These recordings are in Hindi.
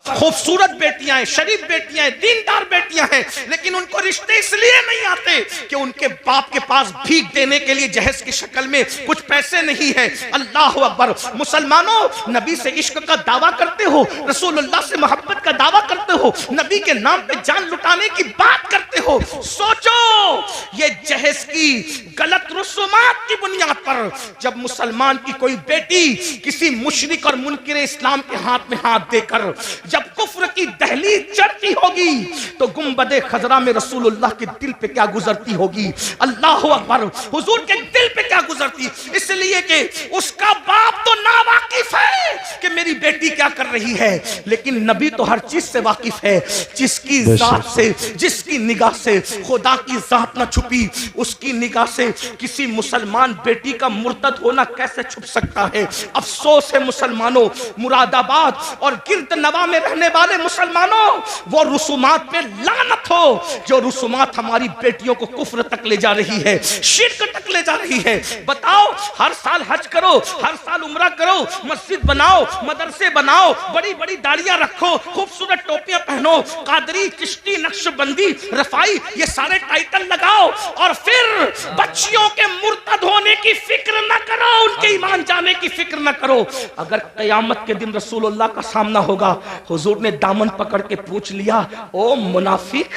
खूबसूरत बेटियां हैं, शरीफ बेटियां हैं, दीनदार बेटियां हैं, लेकिन उनको रिश्ते इसलिए नहीं आते कि उनके बाप के पास भीख देने के लिए जहेज की शक्ल में कुछ पैसे नहीं है। अल्लाह अकबर। मुसलमानों, नबी से इश्क का दावा करते हो, रसूलुल्लाह से मोहब्बत का दावा करते हो, नबी के नाम पे जान लुटाने की बात करते हो। सोचो, ये जहेज की गलत रसूमात की बुनियाद पर जब मुसलमान की कोई बेटी किसी मुशरिक और मुनकिर इस्लाम के हाथ में हाथ देकर जब कुफ्र की दहलीज चढ़ती होगी तो गुंबदे खजरा में रसूलुल्लाह के दिल पे क्या गुजरती होगी। अल्लाह अकबर। हुजूर के दिल पे क्या गुजरती, इसलिए कि उसका बाप तो नावाकिफ है कि मेरी बेटी क्या कर रही है, लेकिन नबी तो हर चीज से वाकिफ है। जिसकी जात से, जिसकी निगाह से खुदा की जात ना छुपी, उसकी निगाह से किसी मुसलमान बेटी का मुर्तद होना कैसे छुप सकता है। अफसोस है मुसलमानों, मुरादाबाद और गिरद नवा में रहने वाले मुसलमानों, वो रुसूमात पे लानत हो जो रुसूमात हमारी बेटियों को कुफ्र तक ले जा रही है, शिर्क तक ले जा रही है। बताओ, हर साल हज करो, हर साल उम्रा करो, मस्जिद बनाओ, मदरसे बनाओ, बड़ी बड़ी दाढ़ियां रखो, खूबसूरत टोपियां पहनो, कादरी, चिश्ती, नक्शबंदी, रफाई, ये सारे टाइटल लगाओ और फिर बच्चियों के मुर्तद होने की फिक्र न करो, उनके ईमान जाने की फिक्र न करो। अगर कयामत के दिन रसूलुल्लाह का सामना होगा, हुजूर ने दामन पकड़ के पूछ लिया, ओ मुनाफिक,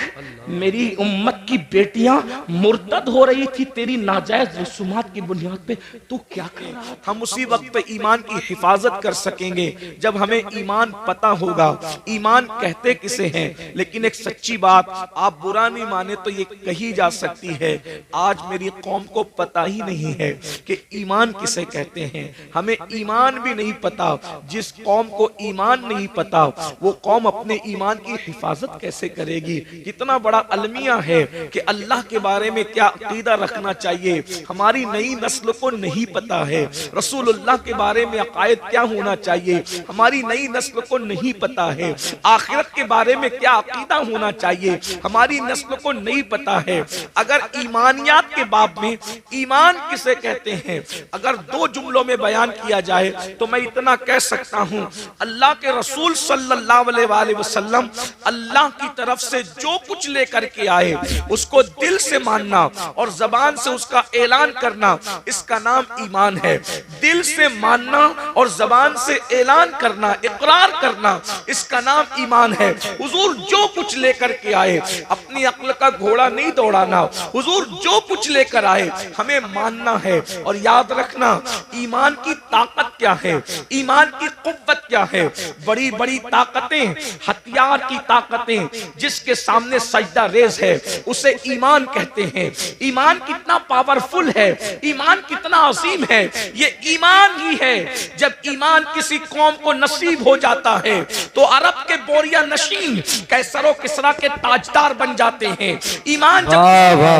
मेरी उम्मत की बेटियां मुर्तद हो रही थी तेरी नाजायज रसूमात की बुनियाद पे, तू क्या कर रहा था? हम उसी वक्त पे ईमान की हिफाजत कर सकेंगे जब हमें ईमान पता होगा। ईमान कहते किसे हैं, लेकिन एक सच्ची बात, आप बुरा नहीं माने तो ये कही जा सकती है, आज मेरी कौम को पता ही नहीं है कि ईमान किसे कहते हैं। हमें ईमान भी नहीं पता। जिस कौम को ईमान नहीं पता, वो कौम अपने ईमान की हिफाजत कैसे करेगी। कितना बड़ा अलमिया है कि अल्लाह के बारे में क्या अकीदा रखना चाहिए, हमारी नई नस्ल को नहीं पता है। रसूलुल्लाह के बारे में अकायद क्या होना चाहिए, हमारी नई नस्ल को नहीं पता है। आखिरत के बारे में क्या अकीदा होना चाहिए, हमारी नस्ल को नहीं पता है। अगर ईमानियात के बाब में ईमान किसे कहते हैं, अगर दो जुमलों में बयान किया जाए तो मैं इतना कह सकता हूं, अल्लाह के रसूल सल्लल्लाहु अलैहि वसल्लम अल्लाह की तरफ से जो कुछ लेकर के आए उसको दिल से मानना और जबान से उसका ऐलान करना, इसका नाम ईमान है। दिल से मानना और जबान से ऐलान करना, इकरार करना, इसका नाम ईमान है। हुजूर जो कुछ लेकर के आए, अपनी अक्ल का घोड़ा नहीं दौड़ाना, हुजूर जो कुछ लेकर आए हमें मानना है। और याद रखना, ईमान की ताकत क्या है, ईमान की कुव्वत क्या है। बड़ी बड़ी ताकतें, हथियार की ताकतें जिसके सामने सजदा रेज है उसे ईमान कहते हैं। ईमान कितना पावरफुल है, ईमान कितना अजीम है, ये ईमान ही है। जब ईमान किसी कौम को नसीब हो जाता है तो अरब के बोरिया नशीन कैसरो किसरा के ताजदार बन जाते हैं। ईमान जब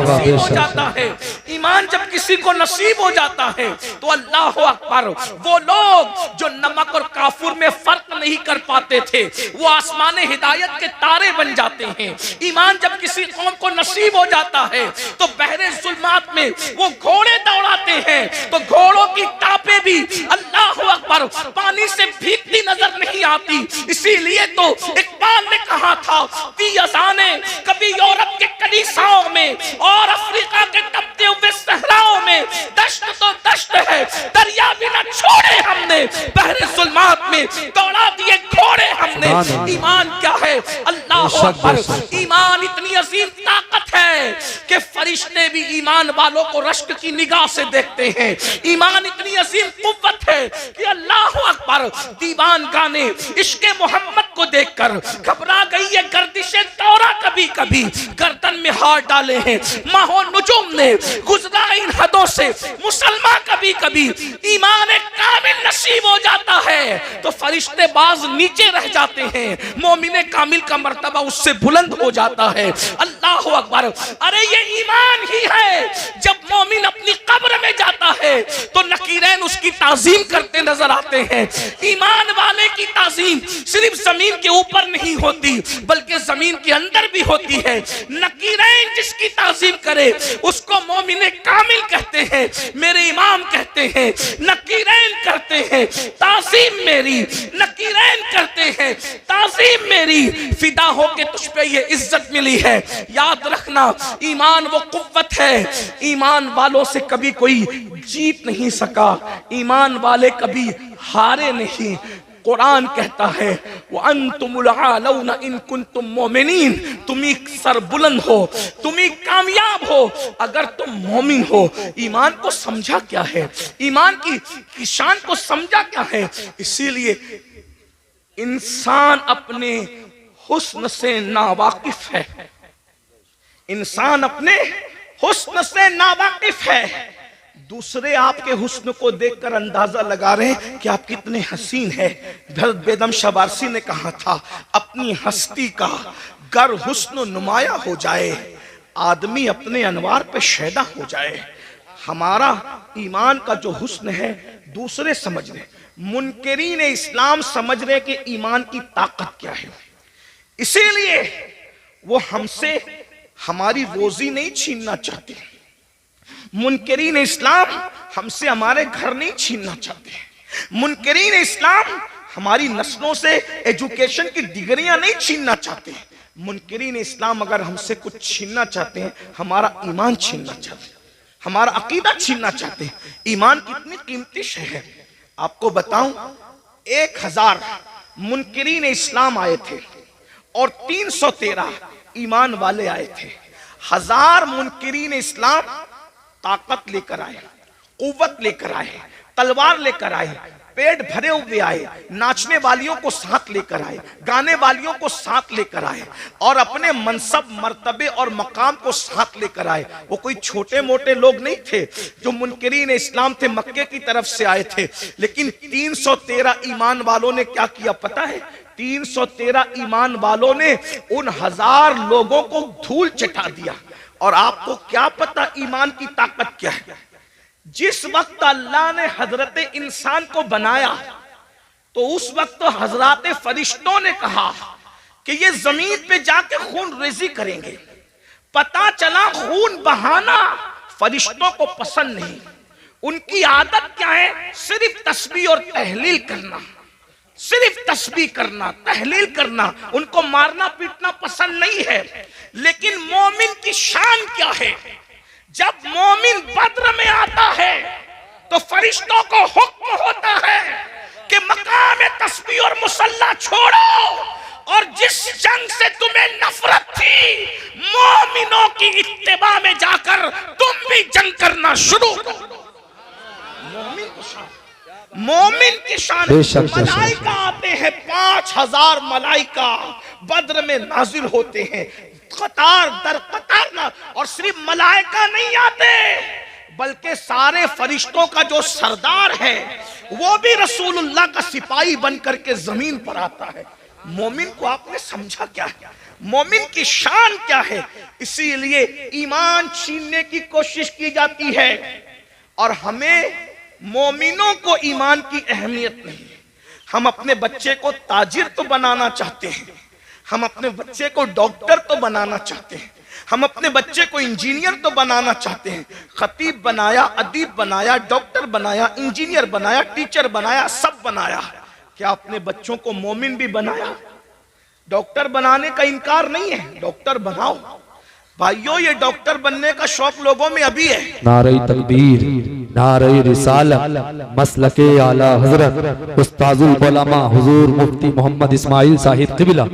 नसीब हो जाता है, ईमान जब किसी को नसीब हो जाता है तो अल्लाह अकबर, वो लोग जो नमक और काफूर में फर्क नहीं कर पाते थे वो आसमाने हिदायत के तारे बन जाते हैं। ईमान जब किसी कौम को नसीब हो जाता है तो बहरे जुल्मात में वो घोड़े दौड़ाते हैं तो घोड़ों की टापे भी अल्लाह अकबर पानी से भीगती नजर नहीं आती। इसीलिए तो इकबाल ने कहा था, दी अज़ाने कभी यूरोप के कलीसाओं में और अफ्रीका के तपते हुए सहराओं में, दश्त तो दश्त है, दरिया भी न छोड़े हमने, बहरे जुल्मात में दौड़ा दिए घोड़े हमने। ईमान क्या है? अल्लाह अकबर। ईमान इतनी अजीम ताकत है कि फरिश्ते भी ईमान वालों को रश्क की निगाह से देखते हैं। ईमान इतनी अजीम कुव्वत है कि अल्लाह अकबर, दीवान गाने इश्क़े मोहम्मद को देखकर घबरा गई है गर्दिशे दौरा, कभी कभी गर्दन में हाथ डाले हैं माहो नुजुम ने, गुजरा इन हदों से मुसलमान कभी कभी ईमान कामिल नसीब हो जाता है तो फरिश्ते बाज नीचे रह जाते हैं, मोमिने कामिल का मर्तबा उससे बुलंद हो जाता है। अल्लाह अकबर। अरे ये ईमान ही है, जब मोमिन अपनी कब्र में जाता है तो नकीरैन उसकी ताजीम करते नजर आते हैं। ईमान वाले की ताजीम सिर्फ जमीन के ऊपर नहीं होती बल्कि जमीन के अंदर भी होती है। नकीरैन जिसकी ताज़ीम करे उसको मोमिन कामिल कहते हैं, मेरे इमाम कहते हैं। नकीरैन करते हैं ताज़ीम मेरी, नकीरैन करते हैं ताज़ीम मेरी, फिदा होके तुझ पे ये इज्जत मिली है। याद रखना ईमान वो कुव्वत है, ईमान वालों से कभी कोई जीत नहीं सका, ईमान वाले कभी हारे नहीं। कुरान कहता है वो अंतुमुल आलौना इन कुंतुम मोमिनीन, तुम्ही सरबुलंद हो, तुम्ही कामयाब हो अगर तुम मोमिन हो। ईमान को समझा क्या है, ईमान की शान को समझा क्या है। इसीलिए इंसान अपने हुस्न से नावाकिफ है, इंसान अपने हुस्न से नावाकिफ है। दूसरे आपके हुस्न को देखकर अंदाजा लगा रहे हैं कि आप कितने हसीन हैं। हज़रत बेदम शबारसी ने कहा था अपनी हस्ती का गर हुस्न नुमाया हो जाए, आदमी अपने अनवार पे शैदा हो जाए। हमारा ईमान का जो हुस्न है दूसरे समझ रहे, मुनकरीन इस्लाम समझ रहे कि ईमान की ताकत क्या है। इसीलिए वो हमसे हमारी रोजी नहीं छीनना चाहते। मुनकरीन इस्लाम हमसे हमारे घर नहीं छीनना चाहते। मुनकरीन इस्लाम हमारी नस्लों से एजुकेशन की डिग्रियां नहीं छीनना चाहते। मुनकरीन इस्लाम अगर हमसे कुछ छीनना चाहते हैं, हमारा ईमान छीनना चाहते हैं, हमारा अकीदा छीनना चाहते हैं। ईमान कितनी कीमती शय है आपको बताऊं। 1000 मुनकरीन इस्लाम आए थे और 313 ईमान वाले आए थे। 1000 मुनकरीन इस्लाम ताकत लेकर आए, कुव्वत लेकर आए, तलवार लेकर आए, पेट भरे हुए आए, नाचने वालियों को साथ लेकर आए, गाने वालियों को साथ लेकर आए और अपने मनसब मर्तबे और मकाम को साथ लेकर आए। वो कोई छोटे मोटे लोग नहीं थे जो मुनकरीन इस्लाम थे, मक्के की तरफ से आए थे। लेकिन 313 ईमान वालों ने क्या किया पता है? 313 ईमान वालों ने उन 1000 लोगों को धूल चटा दिया। और आपको क्या पता ईमान की ताकत क्या है? जिस वक्त अल्लाह ने हजरत इंसान को बनाया तो उस वक्त तो हजरत फरिश्तों ने कहा कि ये जमीन पे जाके खून रेजी करेंगे। पता चला खून बहाना फरिश्तों को पसंद नहीं। उनकी आदत क्या है? सिर्फ तस्बीह और तहलील करना, सिर्फ तस्बीह करना, तहलील करना। उनको मारना पीटना पसंद नहीं है। लेकिन मोमिन की शान क्या है? जब मोमिन बद्र में आता है तो फरिश्तों को हुक्म होता है कि मकाम तस्बीह और मुसल्ला छोड़ो और जिस जंग से तुम्हें नफरत थी मोमिनों की इत्तिबा में जाकर तुम भी जंग करना शुरू करो। मोमिन की शान। मलाइका आते हैं, 5000 मलाइका बद्र में नाजिल होते हैं, कतार दर कतार ना। और सिर्फ मलाइका नहीं आते बल्कि सारे फरिश्तों का जो सरदार है वो भी रसूलुल्लाह का सिपाही बनकर के जमीन पर आता है। मोमिन को आपने समझा क्या है? मोमिन की शान क्या है? इसीलिए ईमान छीनने की कोशिश की जाती है और हमें मोमिनों को ईमान की अहमियत नहीं। हम अपने बच्चे को ताजिर तो बनाना चाहते हैं, हम अपने बच्चे को डॉक्टर तो बनाना चाहते हैं, हम अपने बच्चे को इंजीनियर तो बनाना चाहते हैं। खतीब बनाया, अदीब बनाया, डॉक्टर बनाया, इंजीनियर बनाया, टीचर बनाया, सब बनाया। क्या अपने बच्चों को मोमिन भी बनाया? डॉक्टर बनाने का इनकार नहीं है, डॉक्टर बनाओ भाइयों। ये डॉक्टर बनने का शौक लोगों में अभी है। नारे तकबीर, नारे रिसालत, मसलके आला हजरत उस्ताजुल उलमा हुजूर मुफ्ती मोहम्मद इस्माइल साहिब क़िबला,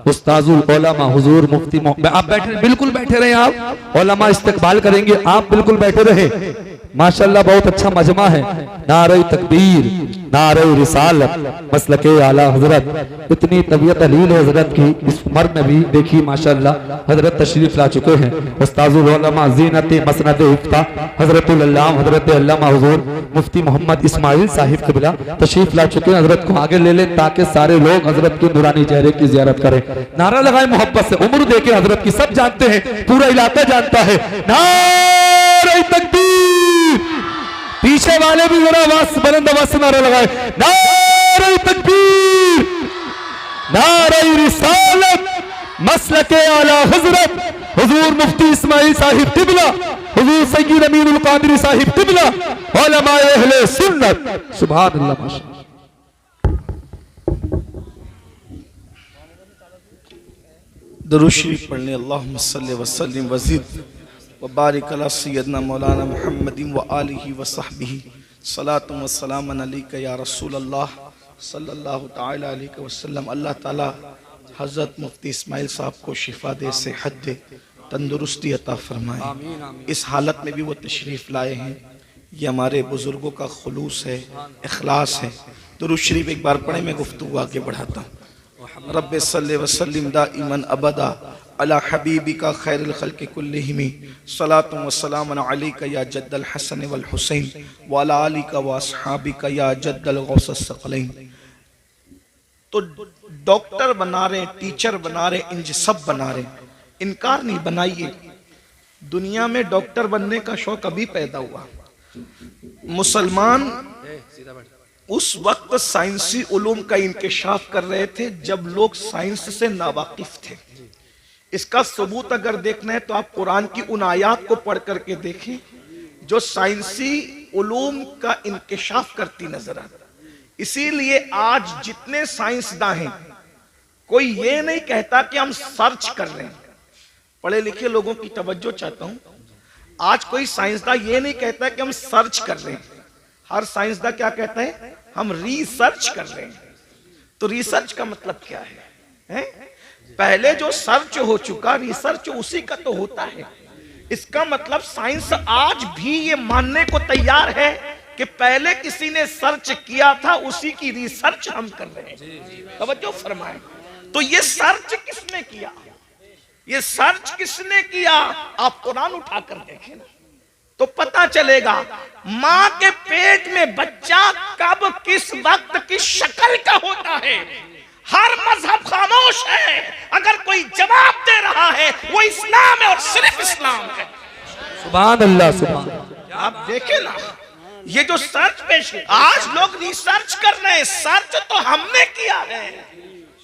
उस्ताजुल उलमा हुजूर मुफ्ती। आप बैठे, बिल्कुल बैठे रहे। आप उलमा इस्तकबाल करेंगे, आप बिल्कुल बैठे रहे। माशाल्लाह बहुत अच्छा मजमा है। नारे तकबीर, नारे रिसालत, मसलके आला हजरत। इतनी तबीयत अलील है हजरत की, इस उम्र में भी देखिए माशाल्लाह हजरत तशरीफ ला चुके हैं। उस्ताजुल उलमा ज़ीनत मसनद इफ्ता हजरतुल अल्लामा हजरत अल्लामा हुजूर मुफ्ती मोहम्मद इस्माइल साहिब क़िबला तशरीफ ला चुके हैं। हजरत को आगे ले लें ताकि सारे लोग हजरत के नूरानी चेहरे की ज़ियारत करें। नारा लगाए मोहब्बत से, उम्र देखे हजरत की, सब जानते हैं, पूरा इलाका जानता है। नारे तकबीर, पीछे वाले भी जरा आवाज बुलंद आवाज से नारा लगाए। नारे तकबीर, नारे रिसालत मसलके आला हजरत हुजूर मुफ्ती इस्माइल साहिब किबला, हुजूर सय्यद अमीनुल कादरी साहिब किबला, उलमाए अहले सुन्नत। सुभान अल्लाह। माशाअल्लाह। दुरूद शरीफ पढ़ने अल्लाहुम्मा सल्लि व सल्लिम वज़िद व बारिक अला सय्यदना मौलाना मुहम्मदिन व आलिहि व सहबिही सलातु व सलामन अलैका या रसूल अल्लाह सल्लल्लाहु तआला अलैहि वसल्लम। अल्लाह ताला हज़रत मुफ्ती इस्माइल साहब को शिफा दे, सेहत दे, तंदुरुस्ती अता फरमाए। इस हालत में भी वो तशरीफ़ लाए हैं, ये हमारे बुजुर्गों का खुलूस है, इखलास है। दुरूद शरीफ एक बार पढ़े, मैं गुफ्तगू आगे बढ़ाता हूँ। रब्बे सल्ले व सल्लिम दाइमन अबदा अला हबीबिका खैरुल खल्क़ि कुल्लिहिम सलातु व सलामुन अलैका या जद्दल हसन वल हुसैन व अला आलिका व अस्हाबिका या जद्दल गौसस सकलैन। तो डॉक्टर बना रहे, टीचर बना रहे, इंज सब बना रहे, इनकार नहीं। बनाइए। दुनिया में डॉक्टर बनने का शौक अभी पैदा हुआ। मुसलमान उस वक्त साइंसी उलूम का इंकशाफ कर रहे थे जब लोग साइंस से नावाकिफ थे। इसका सबूत अगर देखना है तो आप कुरान की उन आयात को पढ़ करके देखें जो साइंसी उलूम का इंकशाफ करती नजर आती। इसीलिए आज जितने साइंसदान हैं, कोई ये नहीं कहता कि हम सर्च कर रहे हैं। पढ़े लिखे लोगों की तवज्जो चाहता हूं। आज कोई साइंसदान ये नहीं कहता कि हम सर्च कर रहे हैं। हर साइंसदान क्या कहता है? हम रिसर्च कर रहे हैं। तो रिसर्च का मतलब क्या है? पहले जो सर्च हो चुका, रिसर्च उसी का तो होता है। इसका मतलब साइंस आज भी ये मानने को तैयार है कि पहले किसी ने सर्च किया था, उसी की रिसर्च हम कर रहे हैं। तवज्जो फरमाएं। तो ये सर्च किसने किया? ये सर्च किसने किया? आप कुरान उठाकर देखें ना, तो पता चलेगा मां के पेट में बच्चा कब किस वक्त किस शक्ल का होता है। हर मजहब खामोश है। अगर कोई जवाब दे रहा है वो इस्लाम है और सिर्फ इस्लाम है। सुभान अल्लाह। सुभान। आप देखें ना, ये जो सर्च पेश है, आज लोग रिसर्च कर रहे हैं। सर्च तो हमने किया है,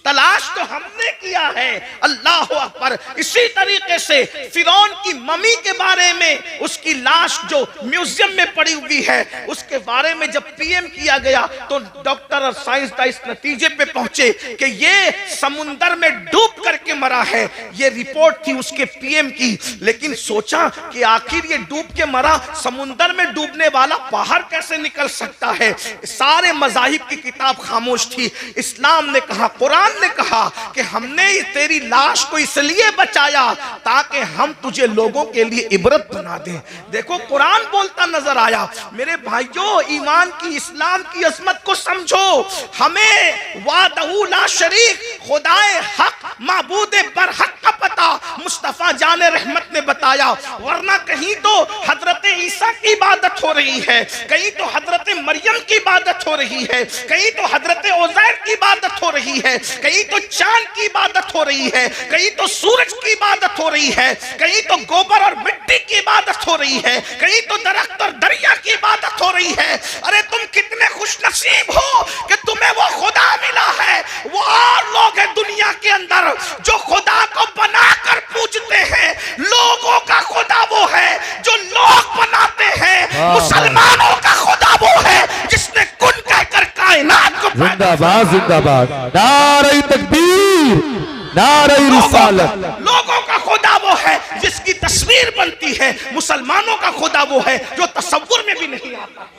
तलाश तो हमने किया है। अल्लाह अकबर। इसी तरीके से फिरौन की मम्मी के बारे में, उसकी लाश जो म्यूजियम में पड़ी हुई है, उसके बारे में जब पीएम किया गया तो डॉक्टर और साइंसदान इस नतीजे पे पहुंचे कि ये समुंदर में डूब करके मरा है। ये रिपोर्ट थी उसके पीएम की। लेकिन सोचा कि आखिर ये डूब के मरा, समुंदर में डूबने वाला बाहर कैसे निकल सकता है? सारे मजाहिब की किताब खामोश थी। इस्लाम ने कहा, कुरान ने कहा कि हमने तेरी लाश को इसलिए बचाया ताकि हम तुझे लोगों के लिए इबरत बना दें। देखो कुरान बोलता नजर आया। मेरे भाइयों, ईमान की, इस्लाम की अजमत को समझो। हमें वादहू ला शरीक, खुदाए हक, माबूदे बरहक का पता मुस्तफा जाने रहमत ने बताया। वरना कहीं तो हजरत ईसा की इबादत हो रही है, कहीं तो हजरत मरियम की इबादत हो रही है, कहीं तो हजरत उज़ैर की इबादत हो रही है, कहीं तो चांद की इबादत हो रही है, कहीं तो सूरज की इबादत हो रही है, कहीं तो गोबर और मिट्टी की इबादत हो रही है, कहीं तो दरख्त और दरिया की इबादत हो रही है। अरे तुम कितने खुशनसीब हो कि तुम्हें वो खुदा मिला है। वो और लोग हैं दुनिया के अंदर जो खुदा को बनाकर पूजते हैं। लोगों का खुदा वो है जो लोग बनाते हैं। मुसलमानों का खुदा वो है जिसने कुन कहकर कायनात को जिंदाबाद जिंदाबाद। नारे तकबीर, नारे रिसालत। लोगों का खुदा वो है जिसकी तस्वीर बनती है। मुसलमानों का खुदा वो है जो तसव्वुर में भी नहीं आता।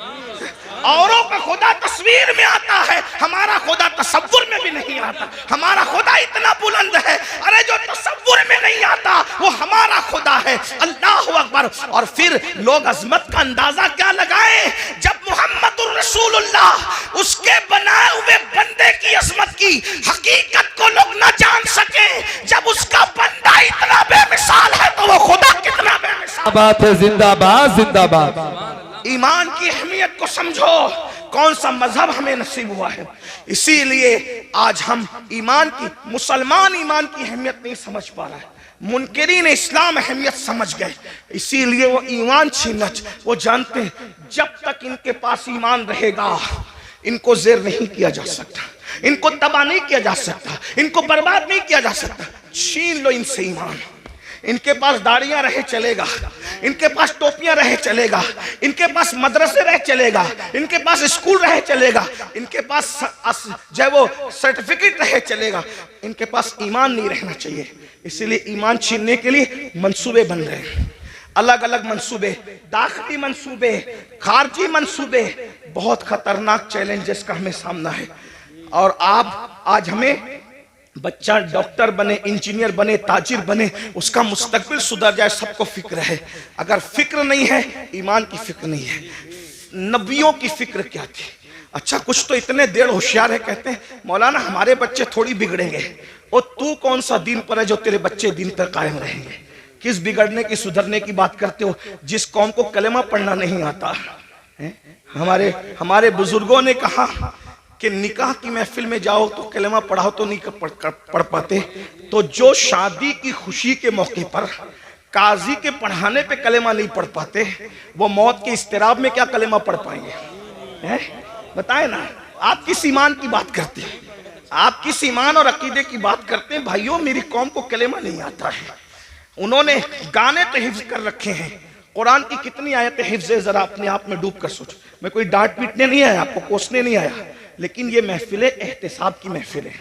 औरों का खुदा तस्वीर में आता है, हमारा खुदा तसव्वुर में भी नहीं आता। हमारा खुदा इतना बुलंद है, अरे जो तसव्वुर में नहीं आता वो हमारा खुदा है। अल्लाह अकबर। और फिर लोग अजमत का अंदाजा क्या लगाएं जब मुहम्मदुर रसूलुल्लाह उसके बनाए हुए बंदे की अजमत की हकीकत को लोग न जान सके। जब उसका बंदा इतना बेमिसाल है तो वो खुदा कितना बेमिसाल बात है। जिंदाबाद जिंदाबाद। ईमान की अहमियत को समझो। कौन सा मजहब हमें नसीब हुआ है। इसीलिए आज हम ईमान की, मुसलमान ईमान की अहमियत नहीं समझ पा रहा है। मुनकिरीन इस्लाम अहमियत समझ गए, इसीलिए वो ईमान छीनना। वो जानते हैं जब तक इनके पास ईमान रहेगा इनको ज़ेर नहीं किया जा सकता। इनको तबाह नहीं किया जा सकता, इनको बर्बाद नहीं किया जा सकता। छीन लो इनसे ईमान। इनके पास दाढ़ियां रहे चलेगा, इनके पास टोपियां रहे चलेगा, इनके पास मदरसे रहे चलेगा, इनके पास स्कूल रहे चलेगा, इनके पास जो है वो सर्टिफिकेट रहे चलेगा, इनके पास ईमान नहीं रहना चाहिए। इसीलिए ईमान छीनने के लिए मंसूबे बन रहे हैं, अलग अलग मंसूबे, दाखिली मंसूबे, खारजी मंसूबे। बहुत खतरनाक चैलेंजेस का हमें सामना है। और आप आज हमें बच्चा डॉक्टर बने, इंजीनियर बने, ताजिर बने, उसका मुस्तकबिल सुधर जाए, सबको फिक्र है। अगर फिक्र नहीं है, ईमान की फिक्र नहीं है। नबियों की फिक्र क्या थी? अच्छा, कुछ तो इतने देर होशियार है, कहते हैं मौलाना हमारे बच्चे थोड़ी बिगड़ेंगे। और तू कौन सा दीन पर है जो तेरे बच्चे दीन पर कायम रहेंगे? किस बिगड़ने की, सुधरने की बात करते हो? जिस कौम को कलमा पढ़ना नहीं आता है। हमारे बुजुर्गों ने कहा कि निकाह की महफिल में जाओ तो कलमा पढ़ाओ तो नहीं पढ़ पाते, तो जो शादी की खुशी के मौके पर काजी के पढ़ाने पे कलमा नहीं पढ़ पाते, वो मौत के इस्तिराब में क्या कलमा पढ़ पाएंगे? हैं? बताए ना। आप किस ईमान की बात करते हैं? आप किस ईमान और अकीदे की बात करते हैं? भाइयों, मेरी कौम को कलमा नहीं आता है। उन्होंने गाने तो हिफ्ज कर रखे हैं, कुरान की कितनी आयतें हिफ्ज है, जरा अपने आप में डूब कर सोचो। मैं कोई डांट पीटने नहीं आया, आपको कोसने नहीं आया, लेकिन ये महफिलें एहतिसाब की महफिलें,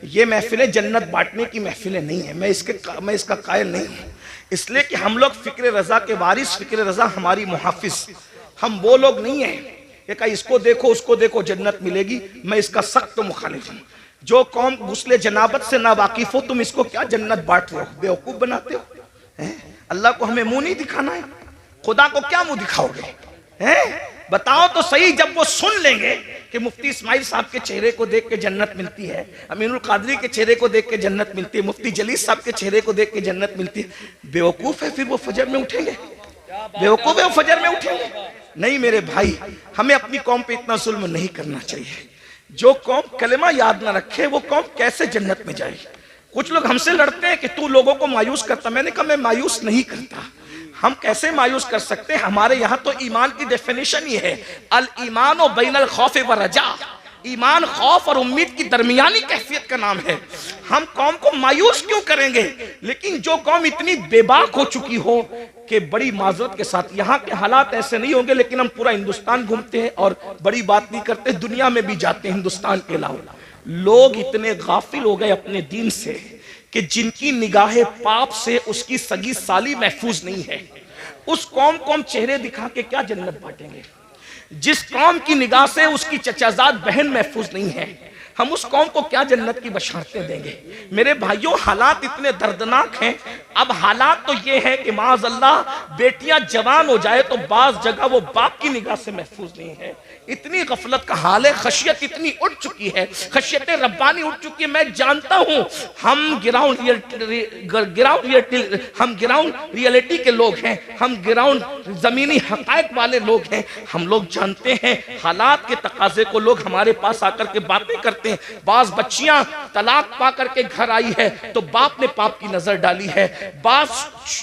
ये महफिलें जन्नत बांटने की महफिलें नहीं है। मैं इसका कायल नहीं हूँ। इसलिए कि हम लोग फिक्र रजा के वारिस, फिक्र रजा हमारी मुहाफिज, हम वो लोग नहीं हैं कि कहीं इसको देखो उसको देखो जन्नत मिलेगी। मैं इसका सख्त मुखालिफ हूँ। जो कौम गुस्ले जनाबत से ना वाकिफ हो, तुम इसको क्या जन्नत बांट रहे हो? बेवकूफ बनाते हो। अल्लाह को हमें मुंह नहीं दिखाना है, खुदा को क्या मुंह दिखाओगे? हैं? बताओ तो सही। जब वो सुन लेंगे कि मुफ्ती इस्माइल साहब के चेहरे को देख के जन्नत मिलती है, अमीनुल कादरी के चेहरे को देख के जन्नत मिलती है, मुफ्ती जलीस साहब के चेहरे को देख के जन्नत मिलती है, बेवकूफ है फिर वो फजर में उठेंगे? बेवकूफ है वो फजर में उठेंगे? नहीं मेरे भाई, हमें अपनी कौम पे इतना जुल्म नहीं करना चाहिए। जो कौम कलमा याद ना रखे, वो कौम कैसे जन्नत में जाएगी? कुछ लोग हमसे लड़ते हैं कि तू लोगों को मायूस करता। मैंने कहा मैं मायूस नहीं करता। हम कैसे मायूस कर सकते हैं? हमारे यहाँ तो ईमान की डेफिनेशन ही है, अल ईमान व बैनल खौफ व रजा। ईमान खौफ और उम्मीद की दरमियानी कैफियत का नाम है। हम कौम को मायूस क्यों करेंगे? लेकिन जो कौम इतनी बेबाक हो चुकी हो कि बड़ी माजरत के साथ, यहाँ के हालात ऐसे नहीं होंगे, लेकिन हम पूरा हिंदुस्तान घूमते हैं और बड़ी बात नहीं करते, दुनिया में भी जाते हैं हिंदुस्तान के अलावा। लोग इतने गाफिल हो गए अपने दीन से कि जिनकी निगाहें पाप से उसकी सगी साली महफूज नहीं है, उस कौम को हम चेहरे दिखा के क्या जन्नत बांटेंगे? जिस कौम की निगाह से उसकी चचाजाद बहन महफूज नहीं है, हम उस कौम को क्या जन्नत की बशारतें देंगे? मेरे भाइयों, हालात इतने दर्दनाक हैं। अब हालात तो ये है कि माज़अल्लाह बेटियां जवान हो जाए तो बाज जगह वो बाप की निगाह से महफूज नहीं है। इतनी गफलत का हाल है, खशियत इतनी उठ चुकी है, खशियत रब्बानी उठ चुकी है। मैं जानता हूं हम ग्राउंड रियलिटी के लोग हैं, हम ग्राउंड जमीनी हकायक वाले लोग हैं। हम लोग जानते हैं हालात के तकाजे को। लोग हमारे पास आकर के बातें करते हैं। बाज बच्चियां तलाक पा करके घर आई है तो बाप ने पाप की नजर डाली है, बाज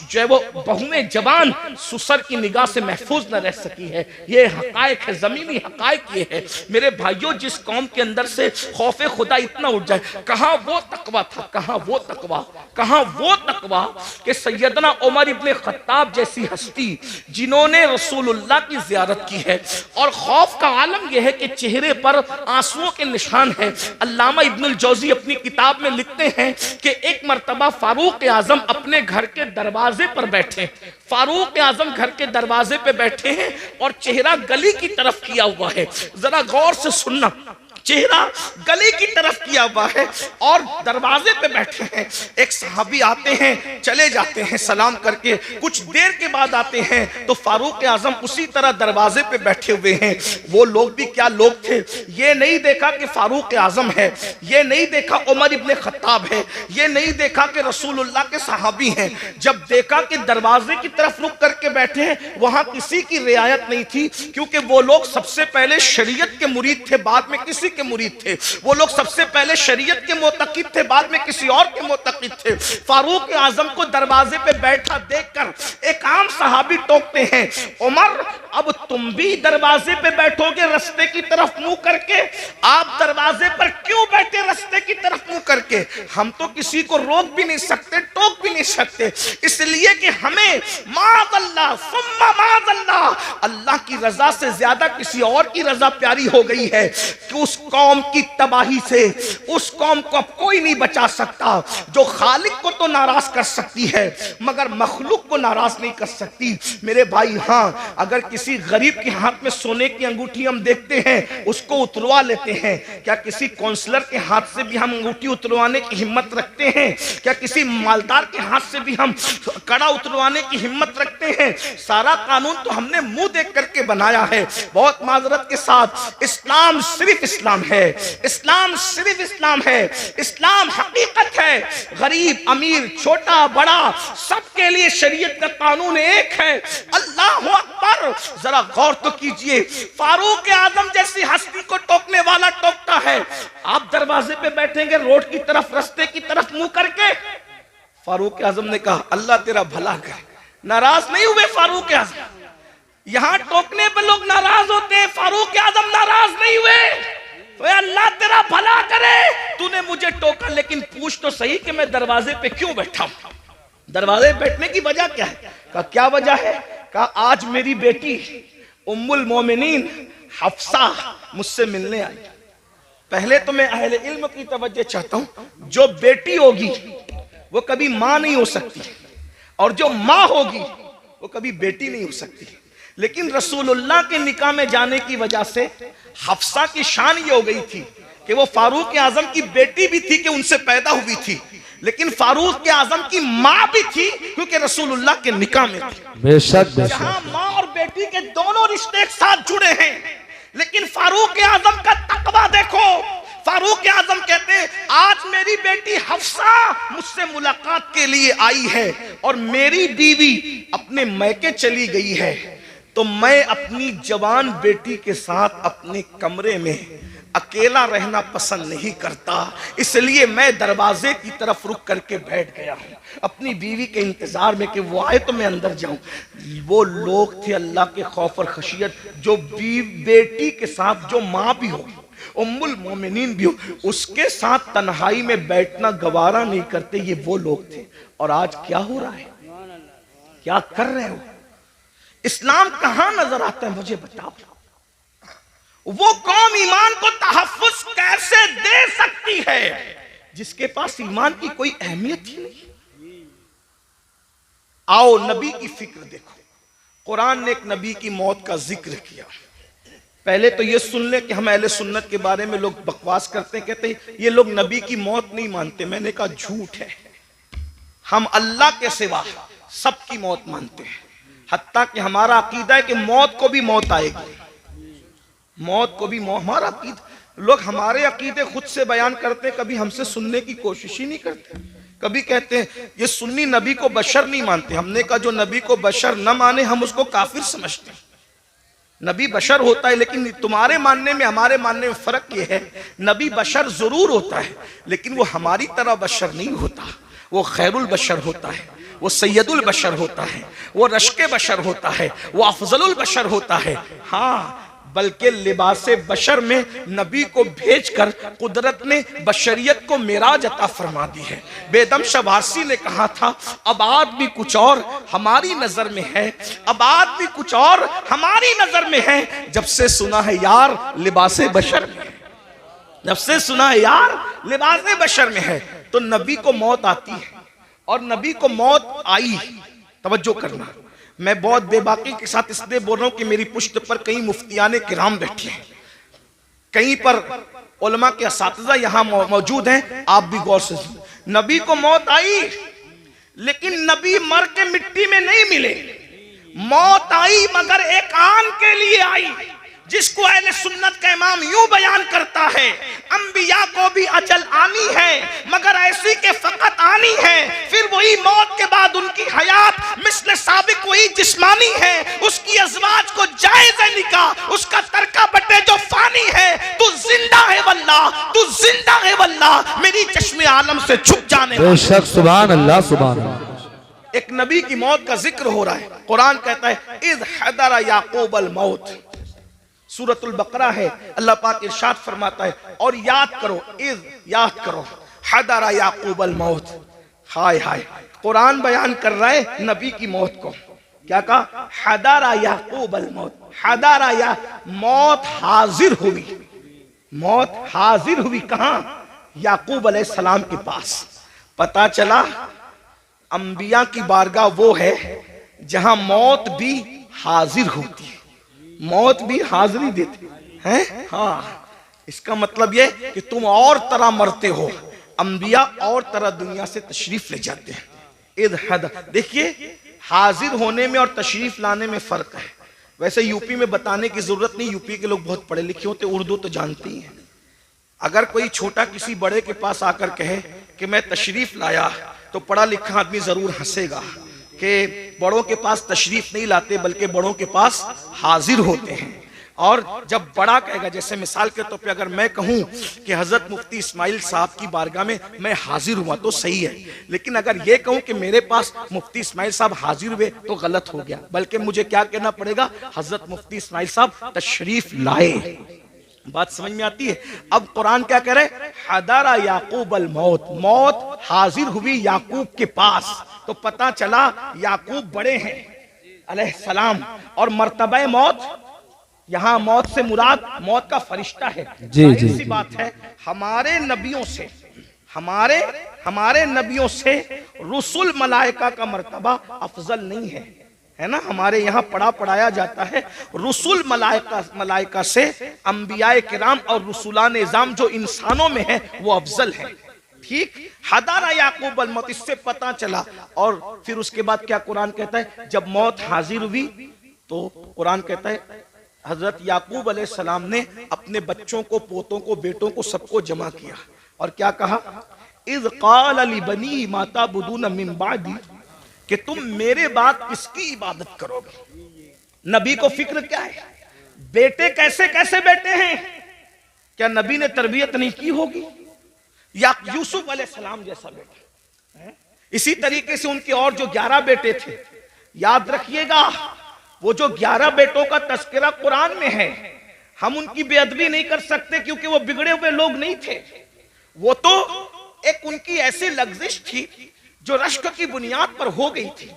जो है वो बहुएं जवान सुसर की निगाह से महफूज न रह सकी है। ये हकायक है, जमीनी हकायक ये है। मेरे भाइयों, जिस कौम के अंदर से खौफे खुदा इतना उठ जाए, कहां वो तकवा था, कहां वो तकवा, कहां वो तकवा कि सैयदना उमर इब्ने खत्ताब जैसी हस्ती जिन्होंने रसूलुल्लाह की जियारत की है। और खौफ का आलम यह है कि चेहरे पर आंसुओं के निशान है। अल्लामा इब्नुल जौजी अपनी किताब में लिखते हैं कि एक मर्तबा फारूक आजम अपने घर के दरवाजे पर बैठे, फारूक आजम घर के दरवाजे पे बैठे हैं और चेहरा गली की तरफ किया हुआ है। जरा गौर से सुनना, चेहरा गली की तरफ किया हुआ है और दरवाजे पे बैठे हैं। एक सहाबी आते हैं, चले जाते हैं सलाम करके, कुछ देर के बाद आते हैं तो फारूक आजम उसी तरह दरवाजे पे बैठे हुए हैं। वो लोग भी क्या लोग थे, ये नहीं देखा कि फारूक आजम है, ये नहीं देखा उमर इब्ने खत्ताब है, ये नहीं देखा कि रसूलुल्लाह के सहाबी हैं। जब देखा कि दरवाजे की तरफ रुक करके बैठे हैं, वहां किसी की रियायत नहीं थी, क्योंकि वो लोग सबसे पहले शरीयत के मुरीद थे, बाद में किसी के मुरीद थे। वो लोग सबसे पहले शरीयत के मोतकिद थे, बाद में किसी और के मोतकिद थे। फारूक आजम को दरवाजे पे बैठा देखकर एक आम सहाबी टोकते हैं, उमर अब तुम भी दरवाजे पे बैठोगे रास्ते की तरफ मुंह करके। आप दरवाजे पर क्यों बैठे रास्ते की तरफ मुंह करके? हम तो किसी को रोक भी नहीं सकते, टोक भी नहीं सकते, इसलिए कि हमें माज़अल्लाह सुम्मा माज़अल्लाह, अल्लाह की रजा से ज्यादा किसी और की रजा प्यारी हो गई है कि उस कौम की तबाही से उस कौम को अब कोई नहीं बचा सकता। जो खालिक को तो नाराज कर सकती है मगर मखलूक को नाराज नहीं कर सकती। मेरे भाई, हाँ, अगर किसी गरीब के हाथ में सोने की अंगूठी हम देखते हैं उसको उतरवा लेते हैं। क्या किसी काउंसलर के हाथ से भी हम अंगूठी उतरवाने की हिम्मत रखते हैं? क्या किसी मालदार के हाथ से भी हम कड़ा उतरवाने की हिम्मत रखते हैं? सारा कानून तो हमने मुंह देख करके बनाया है। बहुत माजरत के साथ, इस्लाम सिर्फ इस्लाम है, इस्लाम सिर्फ इस्लाम है, इस्लाम हकीकत है। गरीब अमीर छोटा बड़ा सबके लिए शरीयत का कानून एक है। अल्लाह अकबर, जरा गौर तो कीजिए, फारूक आजम जैसी हस्ती को टोकने वाला टोकता है। आप दरवाजे पे बैठेंगे रोड की तरफ रास्ते की तरफ मुंह करके। फारूक आजम ने कहा अल्लाह तेरा भला करे। नाराज नहीं हुए फारूक आजम? यहां टोकने पे लोग नाराज होते हैं, फारूक आजम नाराज नहीं हुए। तो अल्लाह तेरा भला करे, तूने मुझे टोका, लेकिन पूछ तो सही कि मैं दरवाजे पे क्यों बैठा हूं? दरवाजे पे बैठने की वजह क्या है? कहा क्या वजह है? कहा आज मेरी बेटी उम्मुल मोमिनीन हफ्सा मुझसे मिलने आई। पहले तो मैं अहले इल्म की तवज्जो चाहता हूं, जो बेटी होगी वो कभी मां नहीं हो सकती और जो मां होगी वो कभी बेटी नहीं हो सकती। लेकिन रसूलुल्लाह के निकाह में जाने की वजह से हफ्सा की शान ये हो गई थी कि वो फारूक आजम की बेटी भी थी कि उनसे पैदा हुई थी, लेकिन फारूक आजम की मां भी थी क्योंकि रसूलुल्लाह के निकाह में थी। बेशक जहां मां और बेटी के दोनों रिश्ते एक साथ जुड़े हैं। लेकिन फारूक आजम का तकवा देखो। फारूक आजम कहते हैं आज मेरी बेटी हफ्सा मुझसे मुलाकात के लिए आई है और मेरी बीवी अपने मैके चली गई है, तो मैं अपनी जवान बेटी के साथ अपने कमरे में अकेला रहना पसंद नहीं करता, इसलिए मैं दरवाजे की तरफ रुक करके बैठ गया हूं अपनी बीवी के इंतजार में कि वो आए तो मैं अंदर जाऊं। वो लोग थे अल्लाह के खौफ और खशियत, जो बेटी के साथ जो माँ भी हो, उम्मुल मोमिनीन भी हो, उसके साथ तन्हाई में बैठना गवारा नहीं करते। ये वो लोग थे। और आज क्या हो रहा है? क्या कर रहे हो? इस्लाम कहां नजर आता है मुझे बताओ। वो कौम ईमान को तहफ्फुज कैसे दे सकती है जिसके पास ईमान की कोई अहमियत ही नहीं? आओ नबी की फिक्र देखो। कुरान ने एक नबी की मौत का जिक्र किया। पहले तो ये सुन ले कि हम अहले सुन्नत के बारे में लोग बकवास करते हैं, कहते हैं ये लोग नबी की मौत नहीं मानते। मैंने कहा झूठ है। हम अल्लाह के सिवा सबकी मौत मानते हैं, हत्ता कि हमारा अकीदा है कि मौत को भी मौत आएगी, मौत को भी मौत। हमारा अकीदा, लोग हमारे अकीदे खुद से बयान करते हैं, कभी हमसे सुनने की कोशिश ही नहीं करते। कभी कहते हैं ये सुन्नी नबी को बशर नहीं मानते। हमने कहा जो नबी को बशर न माने हम उसको काफिर समझते हैं। नबी बशर होता है, लेकिन तुम्हारे मानने में हमारे मानने में फर्क ये है, नबी बशर जरूर होता है लेकिन वो हमारी तरह बशर नहीं होता। वो खैरुल बशर होता है, वो सैयदुल बशर होता है, वो रश्के बशर होता है, वो अफजलुल बशर होता है। हाँ, बल्कि लिबासे बशर में नबी को भेजकर कुदरत ने बशरियत को मेराज अता फरमा दी है। बेदम शबासी ने कहा था अब आदमी कुछ और हमारी नजर में है, अब आदमी कुछ और हमारी नजर में है, जब से सुना है यार लिबासे बशर में, जब से सुना है यार लिबासे बशर में है। तो नबी को मौत आती है और नबी को मौत आई। तवज्जो करना, मैं बहुत बेबाकी के साथ इसलिए बोल रहा हूं कि मेरी पुश्त पर कई मुफ्तियाने किराम बैठे हैं, कहीं पर उलमा के असातिज़ा यहां मौजूद हैं। आप भी गौर से, नबी को मौत आई लेकिन नबी मर के मिट्टी में नहीं मिले। मौत आई मगर एक आन के लिए आई, जिसको अहले सुन्नत का इमाम यूं बयान करता है अंबिया को भी अजल आनी है मगर ऐसी के फकत आनी है, फिर वही मौत के बाद उनकी हयात मिस्ल साबिक वही जिस्मानी है। उसकी अज़वाज को जायज़ निकाह उसका तरका बटे जो फानी है। तू जिंदा है वल्लाह, तू जिंदा है वल्लाह, मेरी चश्मे आलम से छुप जाने बेशक। सुभान अल्लाह, सुभान अल्लाह। एक नबी की मौत का जिक्र हो रहा है। कुरान कहता है इज़ हदरा याकूब अल मौत, सूरतुल बकरा है। अल्लाह पाक इरशाद फरमाता है और याद करो, इज़ याद करो, हदरा याकूब अल मौत। हाय हाय, कुरान बयान कर रहा है नबी की मौत को। क्या कहा? हदरा याकूब अल मौत। हदरा या मौत हाजिर हुई, मौत हाजिर हुई कहां? याकूब अलैहिस्सलाम के पास। पता चला अंबिया की बारगाह वो है जहां मौत भी हाजिर होती है, मौत भी हाजिरी देती है। हाँ, इसका मतलब ये कि तुम और तरह मरते हो, अंबिया और तरह दुनिया से तशरीफ ले जाते हैं। इद हद, देखिए हाजिर होने में और तशरीफ लाने में फर्क है। वैसे यूपी में बताने की जरूरत नहीं, यूपी के लोग बहुत पढ़े लिखे होते, उर्दू तो जानते ही हैं। अगर कोई छोटा किसी बड़े के पास आकर कहे कि मैं तशरीफ लाया, तो पढ़ा लिखा आदमी जरूर हंसेगा कि बड़ों के पास तशरीफ नहीं लाते बल्कि बड़ों के पास हाजिर होते हैं। और जब बड़ा कहेगा, जैसे मिसाल के तौर पे अगर मैं कहूं कि हजरत मुफ्ती इस्माइल साहब की बारगाह में मैं हाजिर हुआ तो सही है, लेकिन अगर ये कहूं कि मेरे पास मुफ्ती इस्माइल साहब हाजिर हुए तो गलत हो गया। बल्कि मुझे क्या कहना पड़ेगा? हजरत मुफ्ती इस्माइल साहब तशरीफ लाए। बात समझ में आती है? अब कुरान क्या कह रहे? हदरा याकूब अल मौत, मौत हाजिर हुई याकूब के पास। तो पता चला याकूब बड़े हैं अलैहिस्सलाम, और मर्तबा मौत, यहां मौत से मुराद मौत का फरिश्ता है। जी सी बात है, हमारे नबियों से हमारे नबियों से रुसुल मलाइका का मर्तबा अफजल नहीं है ना। हमारे यहाँ पढ़ाया जाता है रुसुल मलाइका से अंबियाए किराम और रुसुलान निज़ाम जो इंसानों में है वो अफजल है। ठीक, हदारा याकूब अल मौत, इससे पता चला। और फिर उसके बाद क्या कुरान कहता है? जब मौत हाजिर हुई तो कुरान कहता है हजरत याकूब अलैहिस्सलाम ने अपने बच्चों को, पोतों को, बेटों को, सबको जमा किया और क्या कहा? इज़ क़ाल लिबनी मा ताबुदून मिन बादी, कि तुम मेरे बाद किसकी इबादत करोगे? नबी को फिक्र क्या है? बेटे कैसे कैसे बेटे हैं? क्या नबी ने तरबियत नहीं की होगी? या यूसुफ अलैहिस्सलाम जैसा बेटा? इसी तरीके से उनके और जो 11 बेटे थे, याद रखिएगा, वो जो 11 बेटों का तस्करा कुरान में है, हम उनकी बेअदबी नहीं कर सकते क्योंकि वो बिगड़े हुए लोग नहीं थे। वो तो एक उनकी ऐसी लग्जिश थी जो रश्क की बुनियाद पर हो गई थी,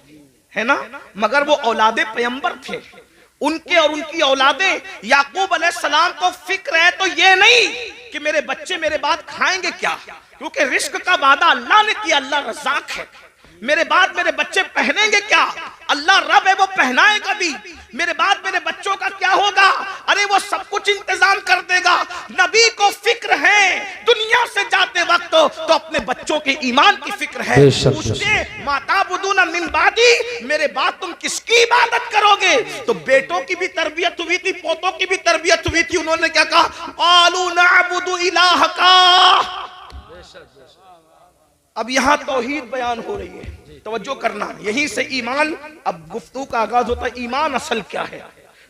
है ना। मगर वो औलादे पैगंबर थे, उनके और उनकी औलादे याकूब अलैहिस्सलाम को फिक्र है तो ये नहीं कि मेरे बच्चे मेरे बाद खाएंगे क्या, क्योंकि रिस्क का वादा अल्लाह ने किया, अल्लाह रज़ाक है। मेरे बाद मेरे बच्चे पहनेंगे क्या? अल्लाह रब है, वो पहनाएगा भी। मेरे बाद मेरे बच्चों का क्या होगा? अरे वो सब कुछ इंतजाम कर देगा। नबी को फिक्र है दुनिया से जाते वक्त तो अपने बच्चों के ईमान की फिक्र है। उसने माता बुदूना मिन बादी, मेरे बाद तुम किसकी इबादत करोगे? तो बेटों की भी तरबियत हुई थी, पोतों की भी तरबियत हुई थी। उन्होंने क्या कहा? क़ालू नअबुदु इलाहका। अब यहां तौहीद बयान हो रही है, तवज्जो करना, यहीं से ईमान, अब गुफ्तगू का आगाज होता है। ईमान असल क्या है?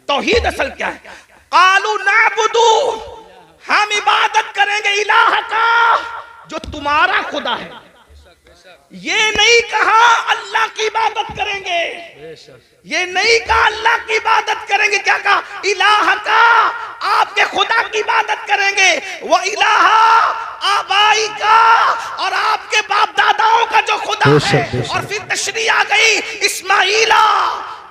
तौहीद असल क्या है? क़ालू नअबुदु, हम इबादत करेंगे इलाह का, जो तुम्हारा खुदा है। ये नहीं कहा अल्लाह की इबादत करेंगे, ये नहीं कहा अल्लाह की इबादत करेंगे। क्या कहा? इलाह का, आपके खुदा की इबादत करेंगे। वो इलाह आबाई का, और आपके बाप दादाओं का जो खुदा है। और फिर तशरीह आ गई, इस्माइला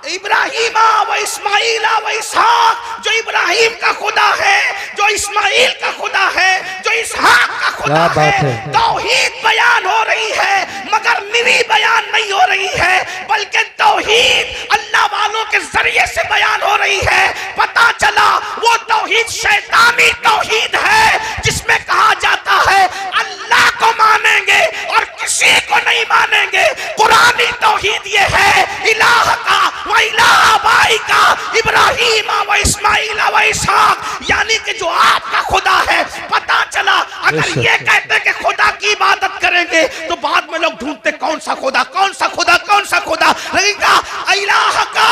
इब्राहिमा व इस्माइला व इसहाक, जो इब्राहिम का खुदा है, जो इस्माइल का खुदा है, जो इसहाक का खुदा है। तौहीद बयान हो रही है, मगर मिरी बयान नहीं हो रही है, बल्कि तौहीद अल्लाह वालों के जरिए से बयान हो रही है। पता चला वो तौहीद शैतानी तौहीद है, जिसमें कहा जाता है अल्लाह को मानेंगे और किसी को नहीं मानेंगे। कुरानी तौहीद ये है, इलाह का व इलाह बाई का, इब्राहिम व इस्माइल व इसहाक, यानी कि जो आपका खुदा है। पता चला अगर ये कहते कि खुदा की इबादत करेंगे तो बाद में लोग ढूंढते कौन सा खुदा, कौन सा खुदा, कौन सा खुदा। लगेगा इलाह का,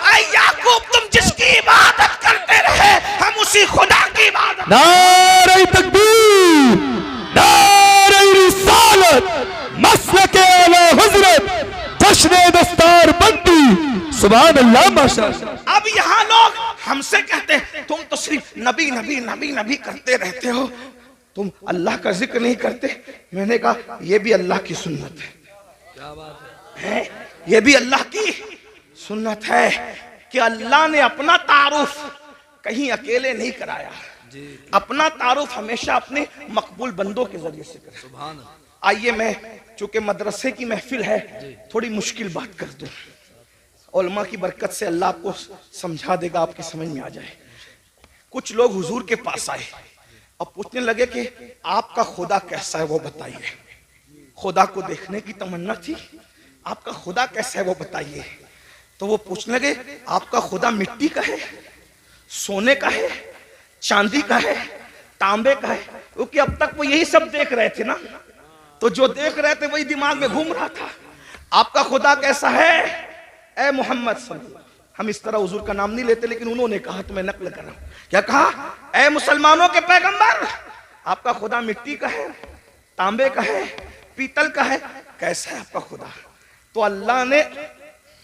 ऐ याकूब तुम जिसकी इबादत करते रहे, हम उसी खुदा की इबादत। नारे तकबीर, नारे रिसालत, मसलके आला हज़रत जश्न दस्तार बंदी, सुभान अल्लाह माशाअल्लाह। अब यहाँ लोग हमसे कहते हैं तुम तो सिर्फ नबी नबी नबी नबी करते रहते हो, तुम अल्लाह का जिक्र नहीं करते। मैंने कहा ये भी अल्लाह की सुन्नत है, ये भी अल्लाह की सुन्नत है कि अल्लाह ने अपना तारुफ कहीं अकेले नहीं कराया, अपना तारुफ हमेशा अपने मकबूल बंदों के जरिए से कराया। आइए मैं चूंकि मदरसे की महफिल है थोड़ी मुश्किल बात कर दूं, उलमा की बरकत से अल्लाह आपको समझा देगा, आपके समझ में आ जाए। कुछ लोग हुजूर के पास आए और पूछने लगे कि आपका खुदा कैसा है वो बताइए। खुदा को देखने की तमन्ना थी, आपका खुदा कैसा है वो बताइए। तो वो पूछने लगे आपका खुदा मिट्टी का है, सोने का है, चांदी का है, तांबे का है? क्योंकि अब तक वो यही सब देख रहे थे ना, तो जो देख रहे थे वही दिमाग में घूम रहा था। आपका खुदा कैसा है ए मोहम्मद सल्लल्लाहु, हम इस तरह हुजूर का नाम नहीं लेते लेकिन उन्होंने कहा तो मैं नकल कर रहा हूं। क्या कहा? ए मुसलमानों के पैगंबर, आपका खुदा मिट्टी का है, तांबे का है, पीतल का है, कैसा है आपका खुदा? तो अल्लाह ने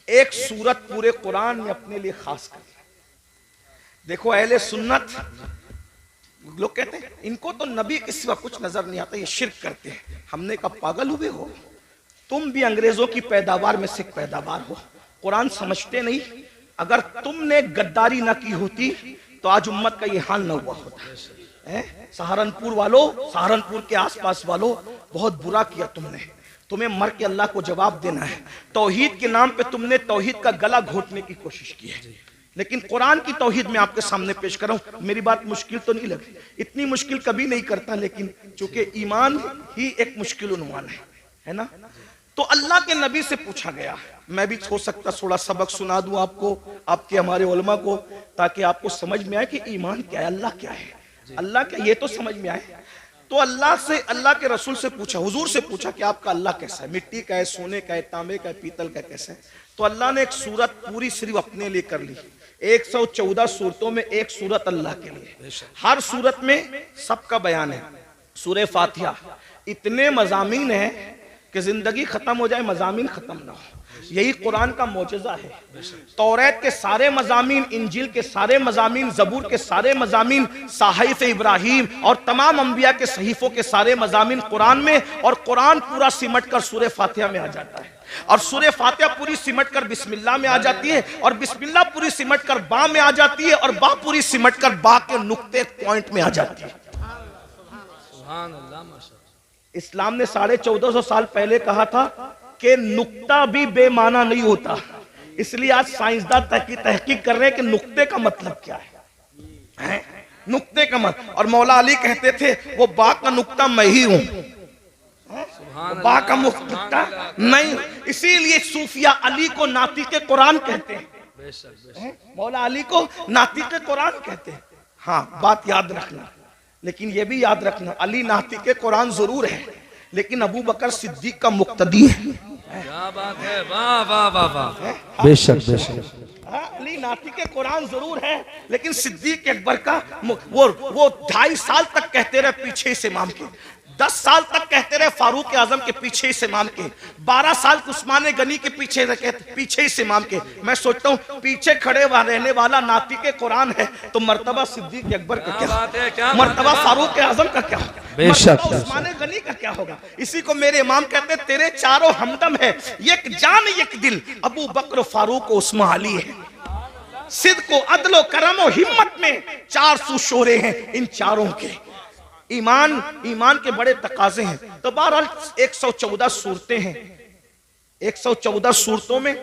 एक सूरत पूरे कुरान में अपने लिए खास कर दी। देखो अहले सुन्नत लोग कहते हैं इनको तो नबी के सिवा कुछ नजर नहीं आता, ये शिर्क करते हैं। हमने कहा पागल हुए हो, तुम भी अंग्रेजों की पैदावार में से पैदावार हो, कुरान समझते नहीं। अगर तुमने गद्दारी ना की होती तो आज उम्मत का ये हाल ना हुआ होता। सहारनपुर वालों, सहारनपुर के आसपास वालों, बहुत बुरा किया तुमने, तुम्हें मर के अल्लाह को जवाब देना है। तौहीद के नाम पे तुमने तौहीद का गला घोटने की कोशिश की है, लेकिन कुरान की तौहीद में आपके सामने पेश कर रहा हूं। मेरी बात मुश्किल तो नहीं लगी, इतनी मुश्किल कभी नहीं करता, लेकिन चूंकि ईमान ही एक मुश्किल उन्वान है ना। तो अल्लाह के नबी से पूछा गया, मैं भी हो सकता थोड़ा सबक सुना दूं आपको, आपके हमारे उलमा को, ताकि आपको समझ में आए कि ईमान क्या है, अल्लाह क्या है, अल्लाह क्या, ये तो समझ में आए। तो अल्लाह से, अल्लाह के रसूल से पूछा, हुजूर से पूछा कि आपका अल्लाह कैसा है, मिट्टी का है, सोने का है, तांबे का है, पीतल का कैसा है? तो अल्लाह ने एक सूरत पूरी सिर्फ अपने लिए कर ली। 114 सूरतों में एक सूरत अल्लाह के लिए, हर सूरत में सबका बयान है। सूरह फातिहा इतने मजामीन है कि जिंदगी खत्म हो जाए मजामीन खत्म ना हो, यही कुरान का मौजज़ा है। तौरात के सारे मजामीन, इंजील के सारे मजामीन, जबूर के सारे मजामीन, साहिफ इब्राहिम और तमाम अंबिया के सहीफों के सारे मजामीन कुरान में, और कुरान पूरा सिमट कर सूरह फातिहा में आ जाता है, और सूरह फातिहा पूरी सिमट कर बिस्मिल्लाह में आ जाती है, और बिस्मिल्लाह पूरी सिमट कर बा में आ जाती है, और बा पूरी सिमट कर बा के नुक्ते पॉइंट में आ जाती है। इस्लाम ने 1450 साल पहले कहा था कि नुक्ता भी बेमाना नहीं होता, इसलिए आज साइंसदान तहकीक कर रहे हैं कि नुक्ते का मतलब क्या है, नुक्ते का मतलब। और मौला अली कहते थे वो बा का नुक्ता मैं ही हूं, बा का नुक्ता नहीं, इसीलिए सूफिया अली को नातिके कुरान कहते हैं, मौला अली को नातिके कुरान कहते हैं। हाँ बात याद रखना, लेकिन ये भी याद रखना अली नातिके कुरान जरूर है, लेकिन अबू बकर सिद्दीक का मुक्तदी है। क्या बात है, वाह वाह वाह वाह, बेशक बेशक। अली नातिके कुरान जरूर है, लेकिन सिद्दीक अकबर का वो 2.5 साल तक कहते रहे पीछे इस इमाम के, 10 साल तक कहते रहे फारूक आजम के पीछे इस इमाम के, 12 साल उस्मान गनी के पीछे इस इमाम के। मैं सोचता हूँ पीछे खड़े रहने वाला नातिके कुरान है तो मर्तबा सिद्दीक अकबर का क्या, मर्तबा फारूक आजम का क्या होगा, बेशक उस्मान गनी का क्या होगा? इसी को मेरे इमाम कहते तेरे चारों हमदम है, एक जान एक दिल, अबू बकर फारूक उस्मान अली है। सिद्क को अदलो करम और हिम्मत में 400 शोरे हैं इन चारों के। ईमान के बड़े तकाजे हैं। तो बहरहाल 114 सूरतें हैं, 114 सूरतों में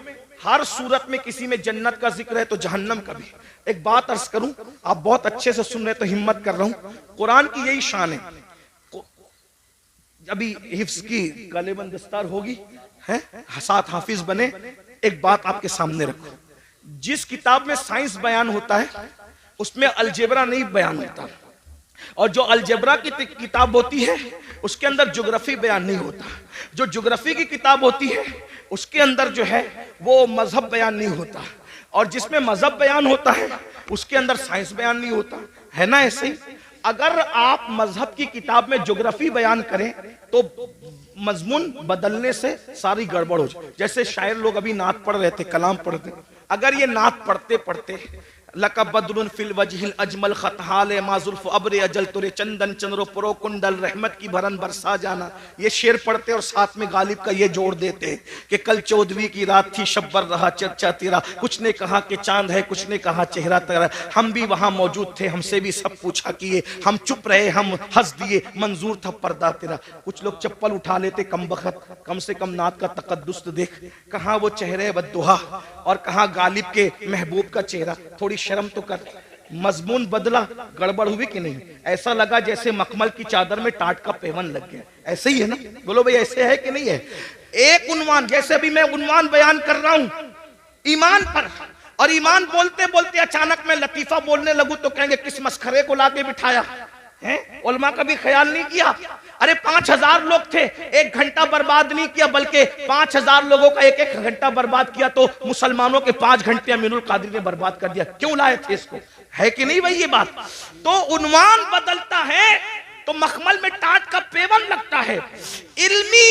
हर सूरत में किसी में जन्नत का जिक्र है तो जहन्नम का भी। एक बात अर्ज करूं, आप बहुत अच्छे से सुन रहे तो हिम्मत कर रहा हूं, कुरान की यही शान है। अभी हिफ्ज की गालिबन दस्तार होगी है, साथ हाफिज बने। एक बात आपके सामने रखो, जिस किताब में साइंस बयान होता है उसमें अलजेब्रा नहीं बयान होता, और जो अलजेब्रा की किताब होती है उसके अंदर ज्योग्राफी बयान नहीं होता। जो ज्योग्राफी की किताब होती है उसके अंदर जो है वो मजहब बयान नहीं होता, और जिसमें मजहब बयान होता है उसके अंदर साइंस बयान नहीं होता, है ना ऐसे ही। अगर आप मजहब की किताब में ज्योग्राफी बयान करें तो मजमून बदलने से सारी गड़बड़ हो जाए। जैसे शायर लोग अभी नात पढ़ रहे थे, कलाम पढ़ते, अगर ये नात पढ़ते पढ़ते लका बदरुन फिल वजहिल अजमल खतहाले माजुल्फ अब्रे अजल तुरे चंदन चंद्रो पुरो कुंडल रहमत की भरन बरसा जाना, ये शेर पढ़ते और साथ में गालिब का ये जोड़ देते कि कल 14वीं की रात थी शब्बर रहा चर्चा तेरा, कुछ ने कहा कि चांद है, कुछ ने कहा चेहरा तेरा, हम भी वहां मौजूद थे, हमसे भी सब पूछा किए, हम चुप रहे, हम हंस दिए, मंजूर था पर्दा तेरा। कुछ लोग चप्पल उठा लेते कम बखत, कम से कम नात का तकद्दुस तो देख, कहाँ वो चेहरे बद्दुहा और कहाँ गालिब के महबूब का चेहरा, थोड़ी शर्म तो कर। मजमून बदला, गड़बड़ हुई कि नहीं? ऐसा लगा जैसे मखमल की चादर में टाट का पेवन लग गया। ऐसे ही है ना? बोलो भाई ऐसे है कि नहीं है? एक उन्वान, जैसे अभी मैं उन्वान बयान कर रहा हूं ईमान पर, और ईमान बोलते बोलते अचानक मैं लतीफा बोलने लगूं तो कहेंगे किस मस्खरे को लाके बिठाया है? उलमा का भी ख्याल नहीं किया। अरे 5000 लोग थे, 1 घंटा बर्बाद नहीं किया, बल्कि 5000 लोगों का 1-1 घंटा बर्बाद किया, तो मुसलमानों के 5 घंटे अमीरुल कादिर ने बर्बाद कर दिया। क्यों लाए थे इसको? है कि नहीं भाई ये बात? तो उन्वान बदलता है तो मखमल में टाट का पेवन लगता है। इल्मी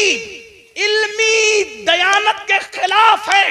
दयानत के खिलाफ है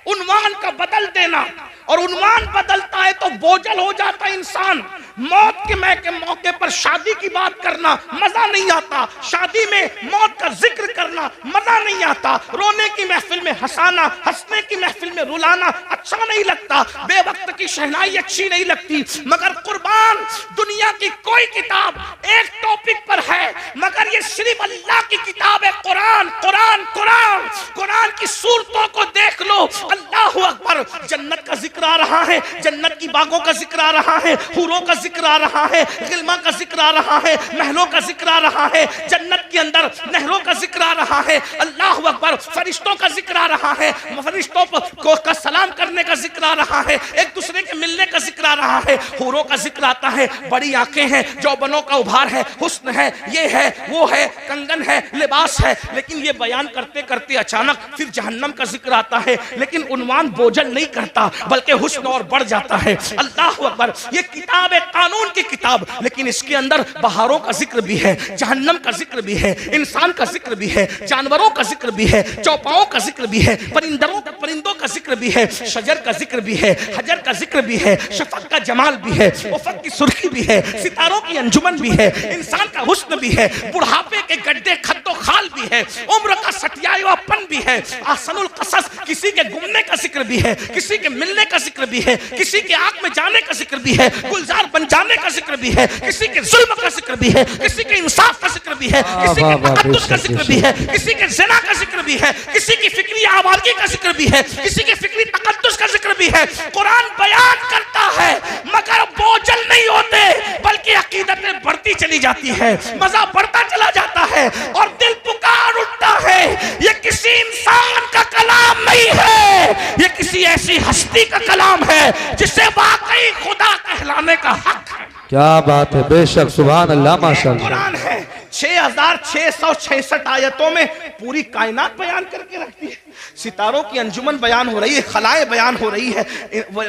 उन्वान का बदल देना, और उन्वान बदलता है तो बोझल हो जाता है इंसान। मौत के मौके पर शादी की बात करना मजा नहीं आता, शादी में मौत का जिक्र करना मजा नहीं आता, रोने की महफिल में हंसाना, हंसने की महफिल में रुलाना अच्छा नहीं लगता, बेवक्त की शहनाई अच्छी नहीं लगती। मगर कुर्बान दुनिया की कोई किताब एक टॉपिक पर है, मगर ये सिर्फ अल्लाह की किताब है, कुरान। कुरान कुरान कुरान की सूरतों को देख लो, अल्लाहु अकबर। जन्नत का जिक्र आ रहा है, जन्नत की बागों का जिक्र आ रहा है, हूरों का जिक्र आ रहा है, गिलमा का जिक्र आ रहा है, महलों का जिक्र आ रहा है, जन्नत के अंदर नहरों का जिक्र आ रहा है, अल्लाहु अकबर। फरिश्तों का जिक्र आ रहा है, फरिश्तों को का सलाम करने का जिक्र आ रहा है, एक दूसरे के मिलने का जिक्र आ रहा है, हूरों का जिक्र आता है, बड़ी आंखें हैं, जौबनों का उभार है, हुस्न है, ये है, वो है, कंगन है, लिबास है। लेकिन ये बयान करते करते अचानक फिर जहन्नम का जिक्र आता है, लेकिन उन्वान बोझल नहीं करता, बल्कि हुस्न और बढ़ जाता है। अल्लाहु अकबर। ये किताब है कानून की किताब, लेकिन इसके अंदर बहारों का जिक्र भी है, जहन्नम का जिक्र भी है, इंसान का जिक्र भी है, जानवरों का जिक्र भी है, चौपाओं का जिक्र भी है, परिंदों का जिक्र भी है, शजर का जिक्र भी है, हजर का जिक्र भी है, शफक का जमाल भी है, उफक की सुर्खी भी है, सितारों की अंजुमन भी है, इंसान का हुस्न भी है, बुढ़ापे के गड्ढे खद्दो खाल भी है, उम्र का सटियापन भी है, आसनुल कसस, किसी के गुमने का जिक्र भी है, किसी के मिलने का जिक्र भी है, किसी के आंख में जाने का जिक्र भी है, गुलजार बन जाने का जिक्र भी है, किसी के जुल्म का जिक्र भी है, किसी के इंसाफ का जिक्र भी है, किसी के तकद्दुस का जिक्र भी है, किसी के ज़िना का जिक्र भी है, किसी की फिक्री आवाज़गी का जिक्र भी है, किसी के फिक्री तकद्दुस का जिक्र भी है। कुरान बयान करता है मगर बोझल नहीं होते, बल्कि अकीदतें बढ़ती चली जाती है, मजा बढ़ता चला जाता है, और दिल पुकार उठता है। ये किसी इंसान का कलाम नहीं है, ये किसी ऐसी हस्ती का कलाम है जिसे वाकई खुदा कहलाने का हक है। क्या बात है, बेशक, सुभान अल्लाह, माशाअल्लाह। कुरान है 6666 आयतों में पूरी कायनात बयान करके रखती है। सितारों की अंजुमन बयान हो रही है, खलाएं बयान हो रही है,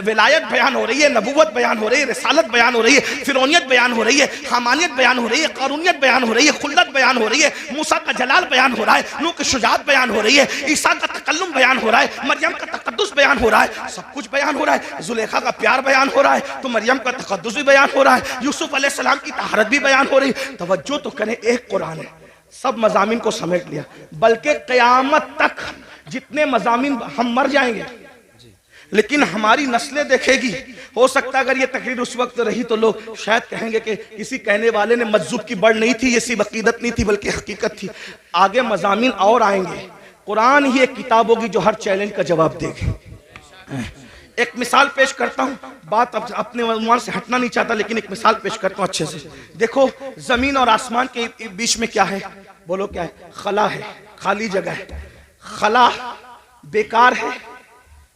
विलायत बयान हो रही है, नबूवत बयान हो रही है, रिसालत बयान हो रही है, फिरौनियत बयान हो रही है, हमानियत बयान हो रही है, कारूनियत बयान हो रही है, खुल्लत बयान हो रही है, मूसा का जलाल बयान हो रहा है, नूह की शुजाअत बयान हो रही है, ईसा का तकल्लुम बयान हो रहा है, मरियम का तकद्दुस बयान हो रहा है, सब कुछ बयान हो रहा है। जुलेखा का प्यार बयान हो रहा है तो मरियम का तकद्दुस भी बयान हो रहा है, यूसुफ अलैहिस्सलाम की तहरत भी बयान हो रही है। तवज्जो तो करें, एक कुरान है, सब मज़ामीन को समेट लिया, बल्कि क़यामत तक जितने मज़ामीन, हम मर जाएंगे लेकिन हमारी नस्लें देखेगी। हो सकता है अगर ये तकरीर उस वक्त रही तो लोग शायद कहेंगे कि किसी कहने वाले ने मज्जूब की बढ़ नहीं थी, ये सिर्फ अकीदत नहीं थी बल्कि हकीकत थी। आगे मज़ामीन और आएंगे, कुरान ही एक किताब होगी जो हर चैलेंज का जवाब देगी। एक मिसाल पेश करता हूँ, बात अपने उन्वान से हटना नहीं चाहता लेकिन एक मिसाल पेश करता हूँ अच्छे से। देखो जमीन और आसमान के बीच में क्या है? बोलो क्या है? खला है, खाली जगह है। खला बेकार है,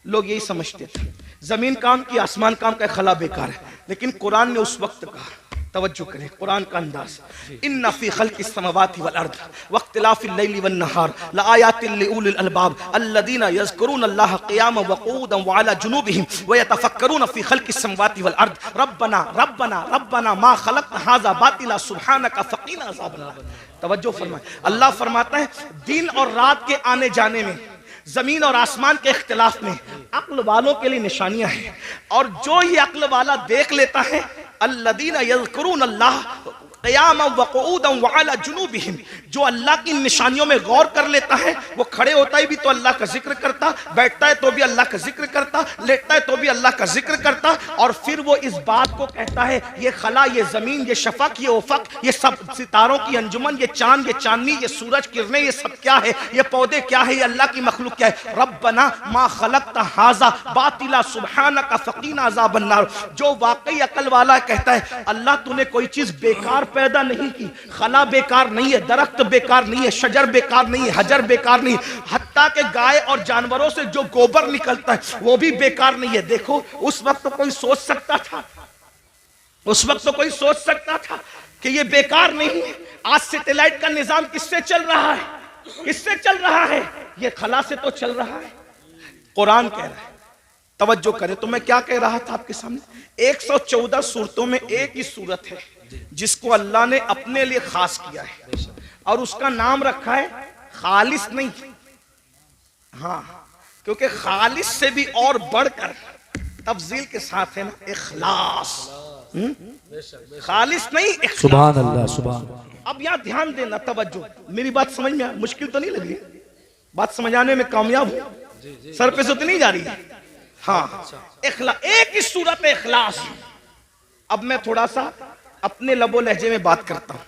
लोग यही समझते थे। जमीन काम की, आसमान काम का, खला बेकार है। लेकिन कुरान ने उस वक्त कहा, तवज्जो करें कुरान का अंदाज। इन्ना फी खल्क़िस समावाति वल अर्द वख्तिलाफ़िल लैली वन नहार लआयातिन लिउलिल अलबाब अल्लज़ीना यज़कुरूनल्लाह क़ियामन व क़ुऊदन व अला जुनूबिहिम व यतफ़क्करून फी खल्क़िस समावाति वल अर्द रब्बना रब्बना रब्बना मा खलक़्ता हाज़ा बातिला सुब्हानका फ़क़ीना अज़ाबन्नार। तवज्जो फरमाएं, अल्लाह फरमाता है दिन और रात के आने जाने में, जमीन और आसमान के इख्तिलाफ में अक्ल वालों के लिए निशानियां हैं, और जो ये अक्ल वाला देख लेता है अल्लज़ीना यज़कुरूनल्लाह क़ियामन व क़ुऊदन व अला जुनूबिहिम, जो अल्लाह की निशानियों में गौर कर लेता है, वो खड़े होता है भी तो अल्लाह का जिक्र करता, बैठता है तो भी अल्लाह का जिक्र करता, लेटता है तो भी अल्लाह का जिक्र करता, और फिर वो इस बात को कहता है ये खला, ये जमीन, ये शफक, ये उफक, ये सब सितारों की अंजुमन, ये चांद, ये चांदनी, ये सूरज किरणें, ये सब क्या है, ये पौधे क्या है, ये अल्लाह की मखलूक क्या है। रब्बना मा खलक़्ता हाज़ा बातिला सुब्हानका फ़क़ीना अज़ाबन्नार। जो वाकई अकल वाला कहता है अल्लाह तूने कोई चीज बेकार पैदा नहीं की, खला बेकार नहीं है, दरख्त बेकार नहीं है, शजर बेकार नहीं है, हजर बेकार नहीं, हत्ता के गाय और जानवरों से जो गोबर निकलता है वो भी बेकार नहीं है। देखो उस वक्त तो कोई सोच सकता था, उस वक्त तो कोई सोच सकता था कि ये बेकार नहीं है। आज सैटेलाइट का निजाम किससे चल रहा है, किससे चल रहा है, ये खला से तो चल रहा है। कुरान कह रहा है, तवज्जो करें, तो मैं क्या कह रहा था आपके सामने, 114 सूरतों में एक ही सूरत है जिसको अल्लाह ने अपने लिए खास किया है, और उसका नाम रखा है खालिस नहीं, हाँ, क्योंकि खालिस से भी और बढ़कर तफजील के साथ है ना इखलास। खालिस नहीं, सुभान अल्लाह, सुभान। अब यहां ध्यान देना, तवज्जो, मेरी बात समझ में मुश्किल तो नहीं लगी, बात समझाने में कामयाब हूं, सर पे से तो नहीं जा रही है। हाँ, इखलास, एक ही सूरत है इखलास। अब मैं थोड़ा सा अपने लबो लहजे में बात करता हूं।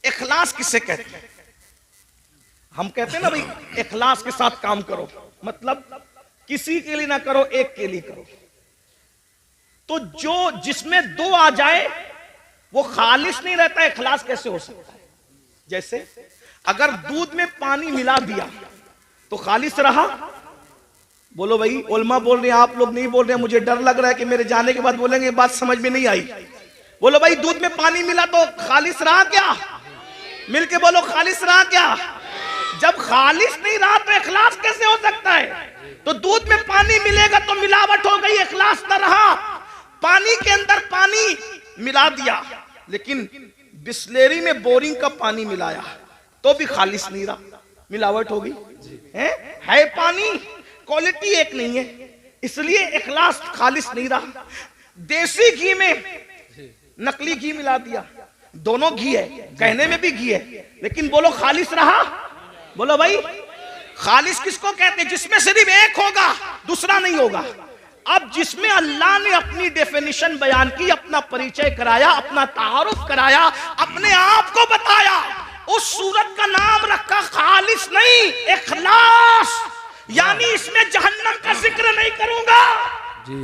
इखलास किसे कहते हैं? हम कहते हैं ना भाई इखलास के साथ काम करो, मतलब किसी के लिए ना करो, एक के लिए करो। तो जो जिसमें दो आ जाए वो खालिस नहीं रहता, इखलास कैसे हो सकता है? जैसे अगर दूध में पानी मिला दिया तो खालिस रहा? बोलो भाई, उलमा बोल रहे हैं, आप लोग नहीं बोल रहे हैं, मुझे डर लग रहा है कि मेरे जाने के बाद बोलेंगे बात समझ में नहीं आई। बोलो भाई, दूध में पानी मिला तो खालिस रहा क्या? मिलके बोलो, खालिस रहा क्या? जब खालिस नहीं रहा तो इखलास कैसे हो सकता है? तो दूध में पानी मिलेगा तो मिलावट हो गई, इखलास न रहा। पानी के अंदर पानी मिला दिया, लेकिन बिस्लेरी में बोरिंग का पानी मिलाया तो भी खालिस नहीं रहा, मिलावट हो गई है पानी, क्वालिटी एक नहीं है, इसलिए इखलास खालिस नहीं रहा। देसी घी में नकली घी मिला दिया, दोनों घी है, कहने में भी घी है, लेकिन बोलो खालिस रहा? बोलो भाई, खालिस किसको कहते हैं? जिसमें सिर्फ एक होगा, दूसरा नहीं होगा। अब जिसमें अल्लाह ने अपनी डेफिनेशन बयान की, अपना परिचय कराया, अपना तारुफ कराया, अपने आप को बताया, उस सूरत का नाम रखा खालिस नहीं, इखलास। यानी इसमें जहन्नम का जिक्र नहीं करूंगा।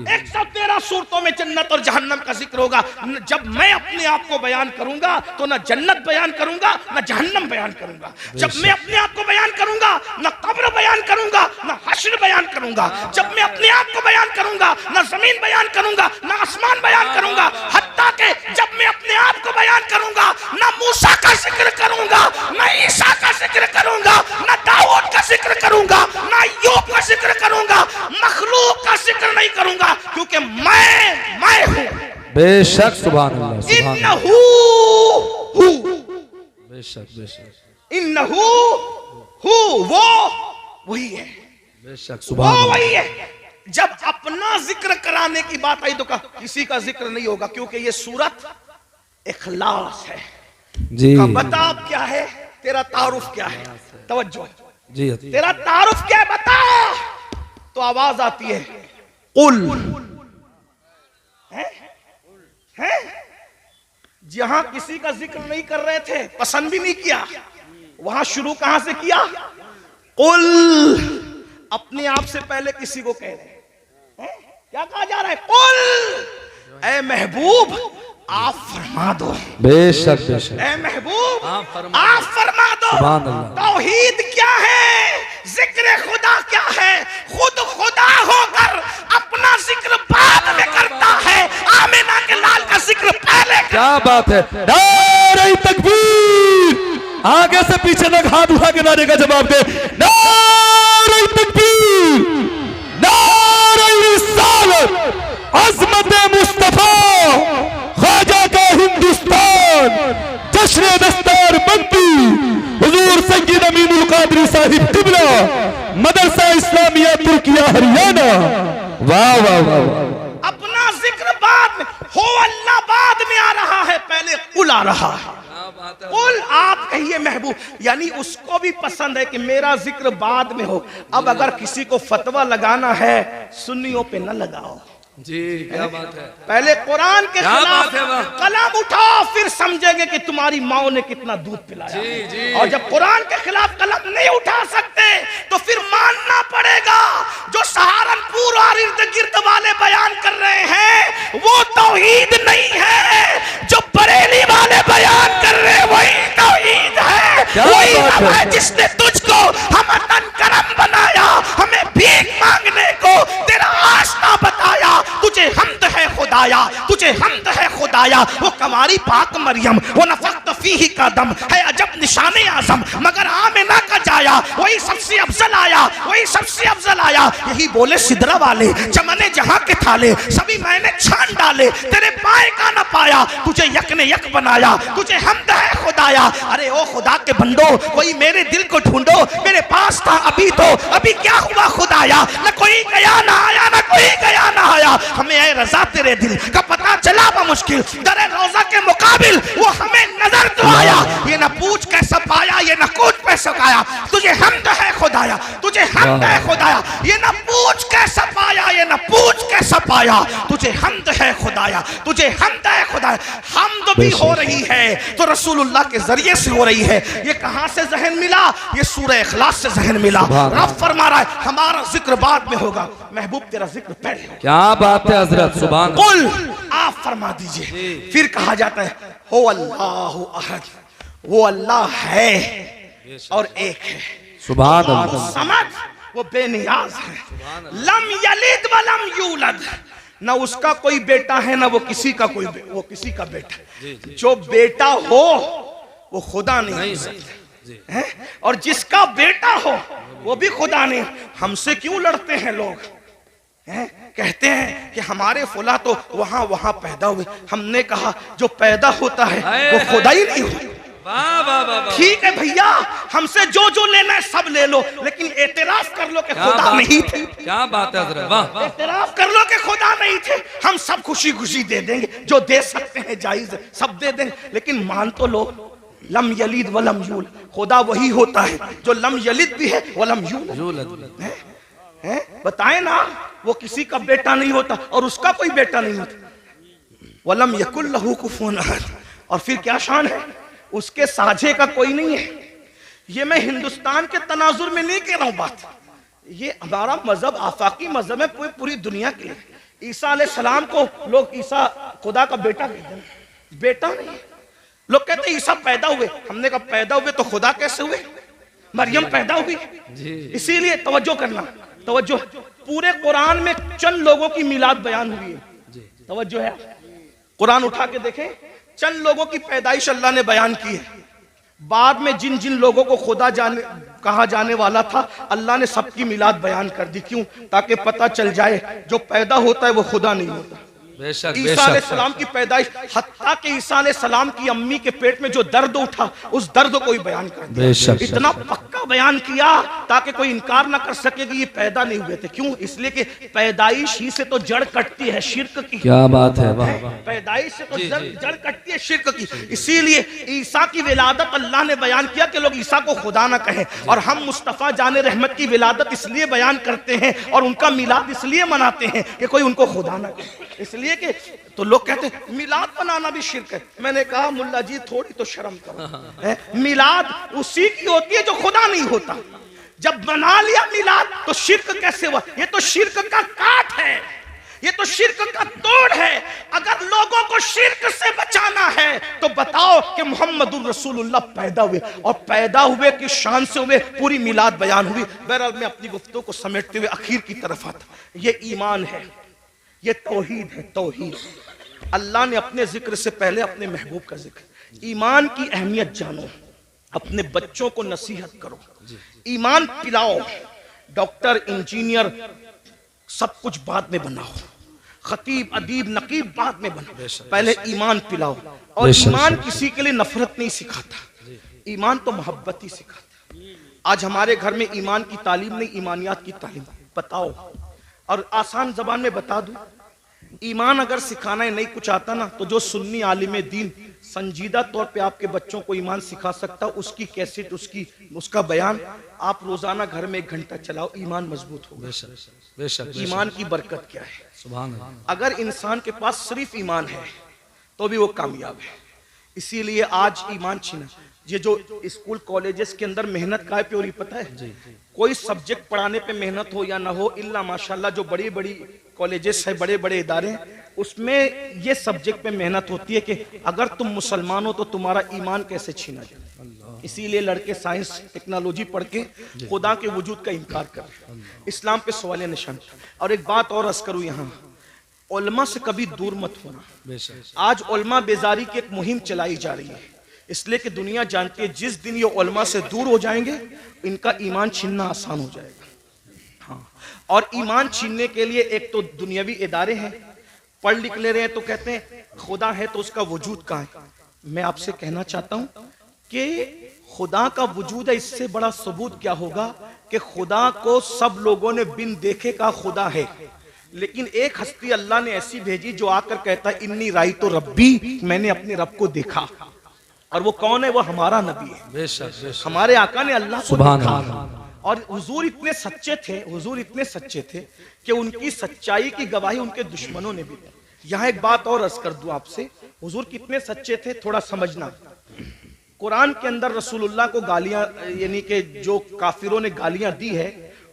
113 सूरतों में जन्नत और जहन्नम का जिक्र होगा। जब मैं अपने आप को बयान करूंगा तो ना जन्नत बयान करूंगा, ना जहन्नम बयान करूंगा। जब मैं अपने आप को बयान करूंगा, ना कब्र बयान करूंगा, ना हश्र बयान करूंगा। जब मैं अपने आप को बयान करूंगा, ना जमीन बयान करूंगा, ना आसमान बयान करूंगा। हत्ता के जब मैं अपने आप को बयान करूंगा, ना मूसा का जिक्र करूंगा, ना ईसा का जिक्र करूंगा, ना दाऊद का जिक्र करूंगा, ना अय्यूब का जिक्र करूंगा, मखलूक का जिक्र नहीं करूंगा, क्योंकि मैं हूं। बेशक, सुभान अल्लाह, सुभान इन्नहू हू, बेशक बेशक, इन्नहू हू, वो वही है, बेशक, वो सुभान अल्लाह। वही है। जब अपना जिक्र कराने की बात आई तो कहा किसी का जिक्र नहीं होगा, क्योंकि ये सूरत इखलास है जी। बता अब क्या है, तेरा तारुफ क्या है? तवज्जो जी, तेरा तारुफ क्या है बता। तो आवाज आती है कुल, है? जहां किसी का जिक्र नहीं कर रहे थे, पसंद भी नहीं किया, वहां शुरू कहां से किया? कुल। अपने आप से पहले किसी को कह रहे हैं, क्या कहा जा रहा है? कुल, ऐ महबूब आप फरमा दो। बेशक बेशक, ऐ महबूब आप फरमा दो। सुभान अल्लाह। तौहीद क्या है, जिक्र खुदा क्या है? खुद खुदा होकर अपना जिक्र बाद में करता है, आमिना के लाल का जिक्र पहले चलेगा। क्या बात है, नारे तकबीर, आगे से पीछे तक हाथ उठा के नारे का जवाब दे, नारे तकबीर, नारे रिसालत, अज़मत मुस्तफा, ख्वाजा का हिंदुस्तान, जश्न दस्तार बंदी, हुजूर सैयद अमीनुल कादरी साहिब क़िबला, मदरसा इस्लामिया तुर्किया हरियाणा। वाह वाह वाह। अपना जिक्र बाद में हो, अल्लाह बाद में आ रहा है, पहले कुल आ रहा है। कुल आप कहिए महबूब, यानी उसको भी पसंद है कि मेरा जिक्र बाद में हो। अब अगर किसी को फतवा लगाना है, सुन्नियों पे न लगाओ जी, क्या बात है, पहले कुरान के खिलाफ है, कलम उठाओ, फिर समझेंगे कि तुम्हारी माँ ने कितना दूध पिलाया। जी। और जब कुरान के खिलाफ कलम नहीं उठा सकते तो फिर मानना पड़ेगा जो सहारनपुर और इर्द गिर्द वाले बयान कर रहे हैं वो तौहीद नहीं है, जो बरेली वाले बयान कर रहे हैं वही तौहीद है। वही रब है जिसने तुझको हमतन करम बनाया, हमें भीख मांगने को तेरा आसना बताया। तुझे हमद है खुदाया, तुझे हमद है खुदाया। वो कवारी पाक मरियम, वो नफख्त फीही का दम है अजब निशाने आजम, मगर आमिना का जाया वही सबसे अफजल आया, वही सबसे अफजल आया। यही बोले सिदरा वाले, चमने जहां के थाले सभी मैंने छान डाले, तेरे पाए का न पाया, तुझे यक ने यक बनाया, तुझे हमद है खुदाया। अरे ओ खुदा के बंदो, कोई मेरे दिल को ढूंढो, मेरे पास था अभी तो, अभी क्या हुआ खुदाया, न कोई गया ना आया, न कोई गया ना आया। हमें ऐ रजा तेरे दिल का पता चला मुश्किल, दरे रोजा के मुकाबिल वो हमें नजर तो आया। ये न पूछ कैसा पाया, ये न कूच पैसा खाया, तुझे हमद है खुदाया, तुझे हमद है खुदाया। ये न पूछ कैसा पाया, ये न पूछ कैसा पाया, तुझे हमद है खुदाया, तुझे हमद है खुदाया। हमद भी हो रही है तो रसूलुल्लाह के जरिए से हो रही है। ये कहां से जहन मिला? ये सूरह इखलास से जहन मिला। रब फरमा रहा है हमारा जिक्र बाद में होगा, महबूब तेरा जिक्र पहले होगा। क्या बात है हजरत, सुभान अल्लाह। कुल आप फरमा दीजिए। फिर कहा जाता है हो अल्लाहु अहद, वो अल्लाह है और एक है, सुभान अल्लाह। समझ, वो बेनियाज है। लम यलिद व लम यूलद, ना उसका कोई बेटा है ना वो किसी का कोई वो किसी का बेटा। जो बेटा हो वो खुदा नहीं हो सकता है, और जिसका बेटा हो वो भी खुदा नहीं। हमसे क्यों लड़ते हैं लोग? कहते हैं कि हमारे फुला तो वहां वहां पैदा हुए। हमने कहा जो पैदा होता है वो खुदा ही नहीं होता। ठीक है भैया, हमसे जो जो लेना है सब ले लो, लेकिन एतराफ कर लो कि खुदा नहीं थे। क्या बात है हजरत, वाह। एतराफ कर लो कि खुदा नहीं थे। हम सब खुशी खुशी दे देंगे, जो दे सकते हैं जायज है, सब दे देंगे, लेकिन मान तो लो लम यलिद व लम यूलद, खुदा वही होता है जो लम यलिद भी है व लम यूलद है। बताए ना, वो किसी का बेटा नहीं होता और उसका कोई बेटा नहीं होता। वलम यकुल लहू कुफुवन अहद, और फिर क्या शान है, उसके साझे का कोई नहीं है। ये मैं हिंदुस्तान के तनाजुर में नहीं कह रहा हूं बात, ये हमारा मजहब आफाकी मजहब है पूरी दुनिया के लिए। ईसा अलैहिस्सलाम को लोग ईसा खुदा का बेटा कहते हैं, बेटा नहीं। लोग कहते हैं ईसा पैदा हुए, हमने कहा पैदा हुए तो खुदा कैसे हुए? मरियम पैदा हुई। इसीलिए तवज्जो करना, तवज्जो, पूरे कुरान में चंद लोगों की मिलाद बयान हुई है। तवज्जो है, कुरान उठा के देखें, चंद लोगों की पैदाइश अल्लाह ने बयान की है। बाद में जिन जिन लोगों को खुदा कहा जाने वाला था, अल्लाह ने सबकी मिलाद बयान कर दी। क्यों? ताकि पता चल जाए जो पैदा होता है वो खुदा नहीं होता। ईसा अलैहिस्सलाम की पैदाइश, हत्ता कि ईसा अलैहिस्सलाम की अम्मी के पेट में जो दर्द उठा उस दर्द को ही बयान कर दिया। इतना पक्का बयान किया ताकि कोई इनकार ना कर सके कि ये पैदा नहीं हुए थे। क्यों? इसलिए कि पैदाइश ही से तो जड़ कटती है शिर्क की। क्या बात है, वाह। पैदाइश से तो जड़ कटती है शिर्क की। इसीलिए ईसा की विलादत अल्लाह ने बयान किया कि लोग ईसा को खुदा ना कहें, और हम मुस्तफा जाने रहमत की विलादत इसलिए बयान करते हैं और उनका मिलाद इसलिए मनाते हैं कि कोई उनको खुदा ना कहे। इसलिए कि तो लोग कहते हैं मिलाद बनाना भी शिर्क है। मैंने कहा मुल्ला जी थोड़ी तो शर्म करो, मिलाद उसी की होती है जो खुदा नहीं होता। जब बना लिया मिलाद तो शिर्क कैसे हुआ? ये तो शिर्क का काट है, ये तो शिर्क का तोड़ है। अगर लोगों को शिर्क से बचाना है तो बताओ कि मोहम्मदुर रसूलुल्लाह पैदा हुए, और पैदा हुए की शान से हुए, पूरी मिलाद बयान हुई। बहरहाल मैं अपनी गुफ्तगू को समेटते हुए आखिर की तरफ आता, ये ईमान है, ये तौहीद है, तौहीद। अल्लाह ने अपने जिक्र से पहले अपने महबूब का जिक्र, ईमान की अहमियत जानो, अपने बच्चों को नसीहत करो, ईमान पिलाओ। डॉक्टर इंजीनियर सब कुछ बाद में बनाओ, खतीब अदीब नकीब बाद में बनाओ, पहले ईमान पिलाओ। और ईमान किसी के लिए नफरत नहीं सिखाता, ईमान तो मोहब्बत ही सिखाता। आज हमारे घर में ईमान की तालीम नहीं, ईमानियात की तालीम बताओ। और आसान जबान में बता दूं, ईमान अगर सिखाना है नहीं कुछ आता ना, तो जो सुन्नी आलिम दीन संजीदा तौर पे आपके बच्चों को ईमान सिखा सकता, उसकी कैसेट, उसका बयान आप रोजाना घर में 1 घंटा चलाओ, ईमान मजबूत होगा। बेशक ईमान की बरकत क्या है? सुभान अल्लाह। अगर इंसान के पास सिर्फ ईमान है तो भी वो कामयाब है। इसीलिए आज ईमान छीना, ये जो स्कूल कॉलेजेस के अंदर मेहनत का पे हो रही पता है, कोई सब्जेक्ट पढ़ाने पे मेहनत हो या ना हो, इल्ला माशाल्लाह जो बड़ी बड़ी कॉलेजेस है, बड़े बड़े इदारे हैं, उसमें ये सब्जेक्ट पे मेहनत होती है कि अगर तुम मुसलमान हो तो तुम्हारा ईमान कैसे छीना जाए। इसीलिए लड़के साइंस टेक्नोलॉजी पढ़ के खुदा के वजूद का इनकार कर रहे हैं, इस्लाम पे सवाल निशान। और एक बात और अर्ज करूं, यहाँ उलमा से कभी दूर मत होना। आज उलमा बेजारी की एक मुहिम चलाई जा रही है, इसलिए कि दुनिया जानती है जिस दिन ये उलमा से दूर हो जाएंगे इनका ईमान छीनना आसान हो जाएगा। हाँ, और ईमान छीनने के लिए एक तो दुनियावी इदारे हैं, पढ़ लिख ले रहे हैं तो कहते हैं खुदा है तो उसका वजूद कहाँ है। मैं आपसे कहना चाहता हूं कि खुदा का वजूद है, इससे बड़ा सबूत क्या होगा कि खुदा को सब लोगों ने बिन देखे का खुदा है, लेकिन एक हस्ती अल्लाह ने ऐसी भेजी जो आकर कहता है इन्नी राई तो रब्बी, मैंने अपने रब को देखा। और वो कौन है? वो हमारा नबी है। बेशक हमारे आका ने अल्लाह को देखा। और हुजूर इतने सच्चे थे, हुजूर इतने सच्चे थे कि उनकी सच्चाई की गवाही उनके दुश्मनों ने भी दी। यहाँ एक बात और अर्ज कर दूं आपसे, हुजूर कितने सच्चे थे थोड़ा समझना। कुरान के अंदर रसूलुल्लाह को गालियां, यानी कि जो काफिरों ने गालियां दी है,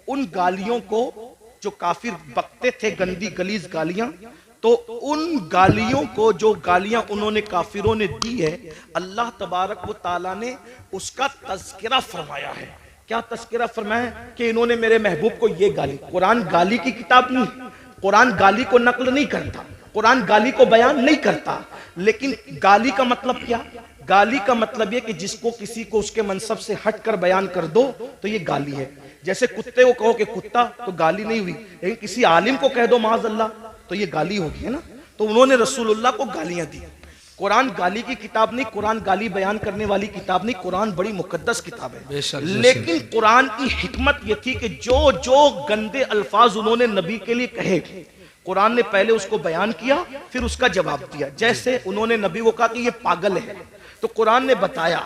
उन गालियों को जो काफिर बकते थे, गंदी गलीज गालियां, तो उन गालियों को जो गालियां उन्होंने काफिरों ने दी है, अल्लाह तबारक व ताला ने उसका तज़किरा फरमाया है। क्या तज़किरा फरमाया? कि इन्होंने मेरे महबूब को ये गाली। कुरान गाली की किताब नहीं, कुरान गाली को नकल नहीं करता, कुरान गाली को बयान नहीं करता, लेकिन गाली का मतलब क्या? गाली का मतलब ये कि जिसको किसी को उसके मनसब से हटकर बयान कर दो तो ये गाली है। जैसे कुत्ते को कहो कि कुत्ता तो गाली नहीं हुई, लेकिन किसी आलिम को कह दो माज़अल्लाह तो ये गाली होगी, है ना। तो उन्होंने रसूलुल्लाह को गालियां दी। कुरान गाली की किताब नहीं, कुरान गाली बयान करने वाली किताब नहीं, कुरान बड़ी मुकद्दस किताब है। लेकिन कुरान की हिकमत ये थी कि जो जो गंदे अल्फाज उन्होंने नबी के लिए कहे, कुरान ने पहले उसको बयान किया फिर उसका जवाब दिया। जैसे उन्होंने नबी को कहा कि ये पागल है, तो कुरान ने बताया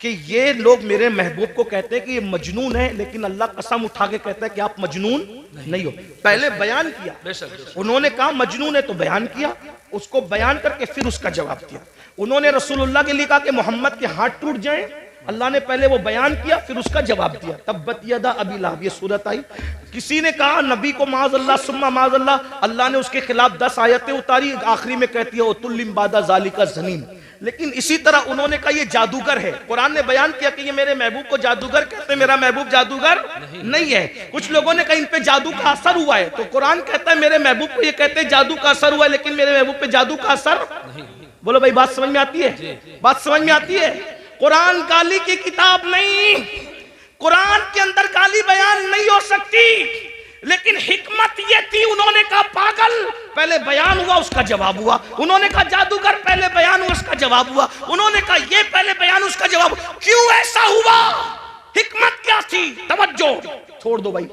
कि ये लोग मेरे महबूब को कहते हैं कि ये मजनून है, लेकिन अल्लाह कसम उठा के कहता है कि आप मजनून नहीं हो। पहले बयान किया, उन्होंने कहा मजनून है तो बयान किया, उसको बयान करके फिर उसका जवाब दिया। उन्होंने रसूलुल्लाह के लिए कहा कि मोहम्मद के हाथ टूट जाएं, अल्लाह ने पहले वो बयान किया फिर उसका जवाब दिया। तब्बत यदा अबी लहब, ये सूरत आई। किसी ने कहा नबी को माज़अल्लाह सुम्मा माज़अल्लाह, अल्लाह ने उसके खिलाफ 10 आयतें उतारी, आखिरी में कहती है उतुल्लिम बादा ज़ालिका ज़नीन। लेकिन इसी तरह उन्होंने कहा ये जादूगर है, कुरान ने बयान किया कि ये मेरे महबूब को जादूगर कहते हैं, मेरा महबूब जादूगर नहीं है। कुछ लोगों ने कहा इन पे जादू का असर हुआ है, तो कुरान कहता है मेरे महबूब को ये कहते हैं जादू का असर हुआ है, लेकिन मेरे महबूब पे जादू का असर नहीं। बोलो भाई बात समझ में आती है? बात समझ में आती है? कुरान गाली की किताब नहीं, कुरान के अंदर गाली बयान नहीं हो सकती, लेकिन हिकमत ये थी, उन्होंने कहा पागल पहले बयान हुआ उसका जवाब हुआ, उन्होंने कहा जादूगर पहले बयान हुआ उसका जवाब हुआ, उन्होंने कहा ये पहले बयान उसका जवाब। क्यों ऐसा हुआ? हिकमत क्या थी? तवज्जो, छोड़ दो भाई,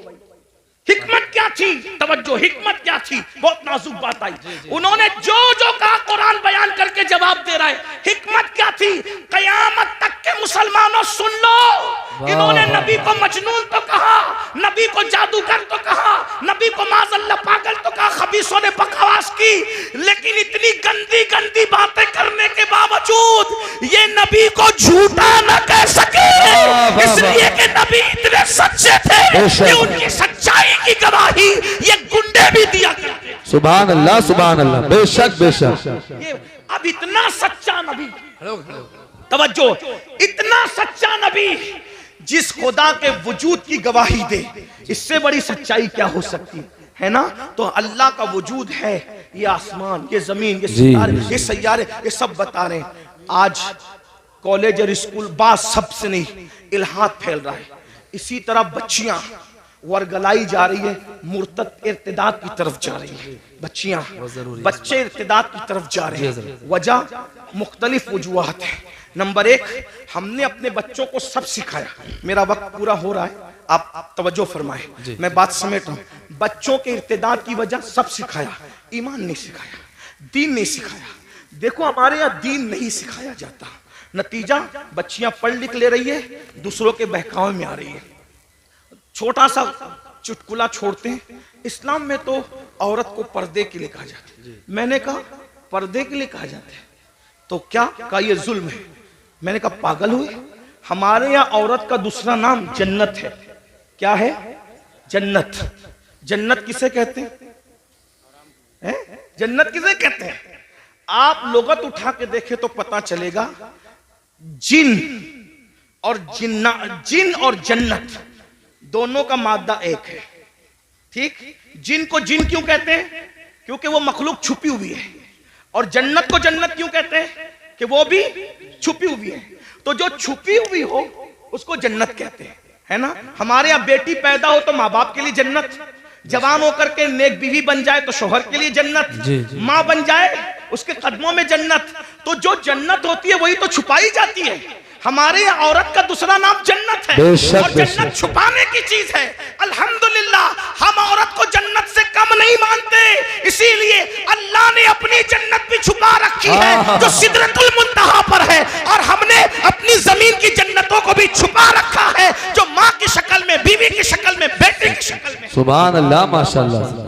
हिकमत क्या थी? तवज्जो, हिकमत क्या थी? बहुत नाजुक बात आई। उन्होंने जो जो कहा कुरान बयान करके जवाब दे रहा है। हिकमत क्या थी? कयामत तक के मुसलमानों सुन लो, इन्होंने नबी को मजनून तो कहा, नबी को जादूगर तो कहा, नबी को माज़अल्लाह पागल तो कहा, खबीसों ने बकवास की, लेकिन इतनी गंदी गंदी बातें करने के बावजूद ये नबी को झूठा न कह सके, इसलिए कि नबी इतने सच्चे थे कि उनकी सच्चाई की गवाही ये गुंडे भी दिया करते। सुभान अल्लाह, सुभान अल्लाह, बेशक बेशक। ये अब इतना सच्चा नबी, तवज्जो, इतना सच्चा नबी जिस खुदा के वजूद की गवाही दे, इससे बड़ी सच्चाई क्या हो सकती है ना। तो अल्लाह का वजूद है, ये आसमान, ये जमीन, ये जी, सितारे, जी। ये सैयारे, ये सब बता रहे हैं। आज कॉलेज और स्कूल बात सबसे नहीं, इल्हाद फैल रहा है। इसी तरह बच्चियां वर्गलाई जा रही है, मुर्तद इर्तिदाद की तरफ जा रही है। बच्चियां, बच्चे इर्तिदाद की तरफ जा रहे हैं। वजह मुख्तलिफ वजूहात है। नंबर एक, हमने अपने बच्चों को सब सिखाया। मेरा वक्त पूरा हो रहा है, आप तवज्जो फरमाए, मैं बात समेट रहा हूं। बच्चों के इर्तिदाद की वजह सब सिखाया, ईमान नहीं सिखाया, दीन नहीं सिखाया। देखो हमारे यहाँ दीन नहीं सिखाया जाता, नतीजा बच्चियां पढ़ लिख ले रही है, दूसरों के बहकावे में आ रही है। छोटा सा चुटकुला छोड़ते हैं, इस्लाम में तो औरत को पर्दे के लिए कहा जाता है। मैंने कहा पर्दे के लिए कहा जाता है तो क्या कहा ये जुल्म है। मैंने कहा पागल हुए, हमारे यहाँ औरत का दूसरा नाम जन्नत है। क्या है? जन्नत। जन्नत किसे कहते हैं? जन्नत किसे कहते हैं? आप लोगत उठा के देखे तो पता चलेगा, जिन और जिन और जन्नत दोनों का मादा एक है। ठीक, जिन को जिन क्यों कहते हैं? क्योंकि वो मखलूक छुपी हुई है। और जन्नत को जन्नत क्यों कहते हैं? कि वो भी छुपी हुई है। तो जो छुपी हुई हो उसको जन्नत कहते हैं, है ना। हमारे यहाँ बेटी पैदा हो तो माँ बाप के लिए जन्नत, जवान होकर के नेक बीवी बन जाए तो शोहर के लिए जन्नत, माँ बन जाए उसके कदमों में जन्नत। तो जो जन्नत होती है वही तो छुपाई जाती है। हमारे यहाँ औरत का दूसरा नाम जन्नत है, और जन्नत छुपाने की चीज है। अल्हम्दुलिल्लाह हम औरत को जन्नत से कम नहीं मानते, इसीलिए अल्लाह ने अपनी जन्नत भी छुपा रखी है जो सिदरतुल मुंतहा पर है, और हमने अपनी जमीन की जन्नतों को भी छुपा रखा है जो माँ की शक्ल में, बीवी की शक्ल में, बेटे की शक्ल में। सुभान अल्लाह, माशाअल्लाह।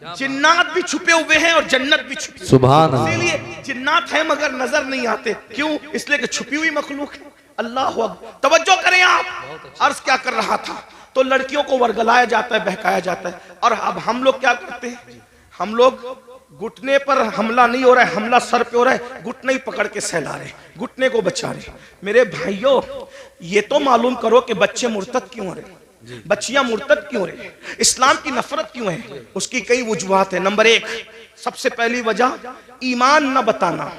जिन्नात भी छुपे हुए हैं और जन्नत भी छुपी। सुभान अल्लाह। इसीलिए जिन्नात है मगर नजर नहीं आते। क्यों? इसलिए कि छुपी हुई मखलूक है। अल्लाह अकबर। तवज्जो करें आप, अर्ज क्या कर रहा था। तो लड़कियों को वर्गलाया जाता है, बहकाया जाता है। और अब हम लोग क्या करते हैं? हम लोग घुटने पर हमला नहीं हो रहा है, हमला सर पे हो रहा है, घुटने ही पकड़ के सहला रहे, घुटने को बचा रहे। मेरे भाइयों, ये तो मालूम करो कि बच्चे मुर्तद क्यों हो रहे, बच्चियां मुर्तद क्यों रहे, इस्लाम की नफरत क्यों है। उसकी कई वजूहात है। नंबर एक, सबसे पहली वजह ईमान न बताना।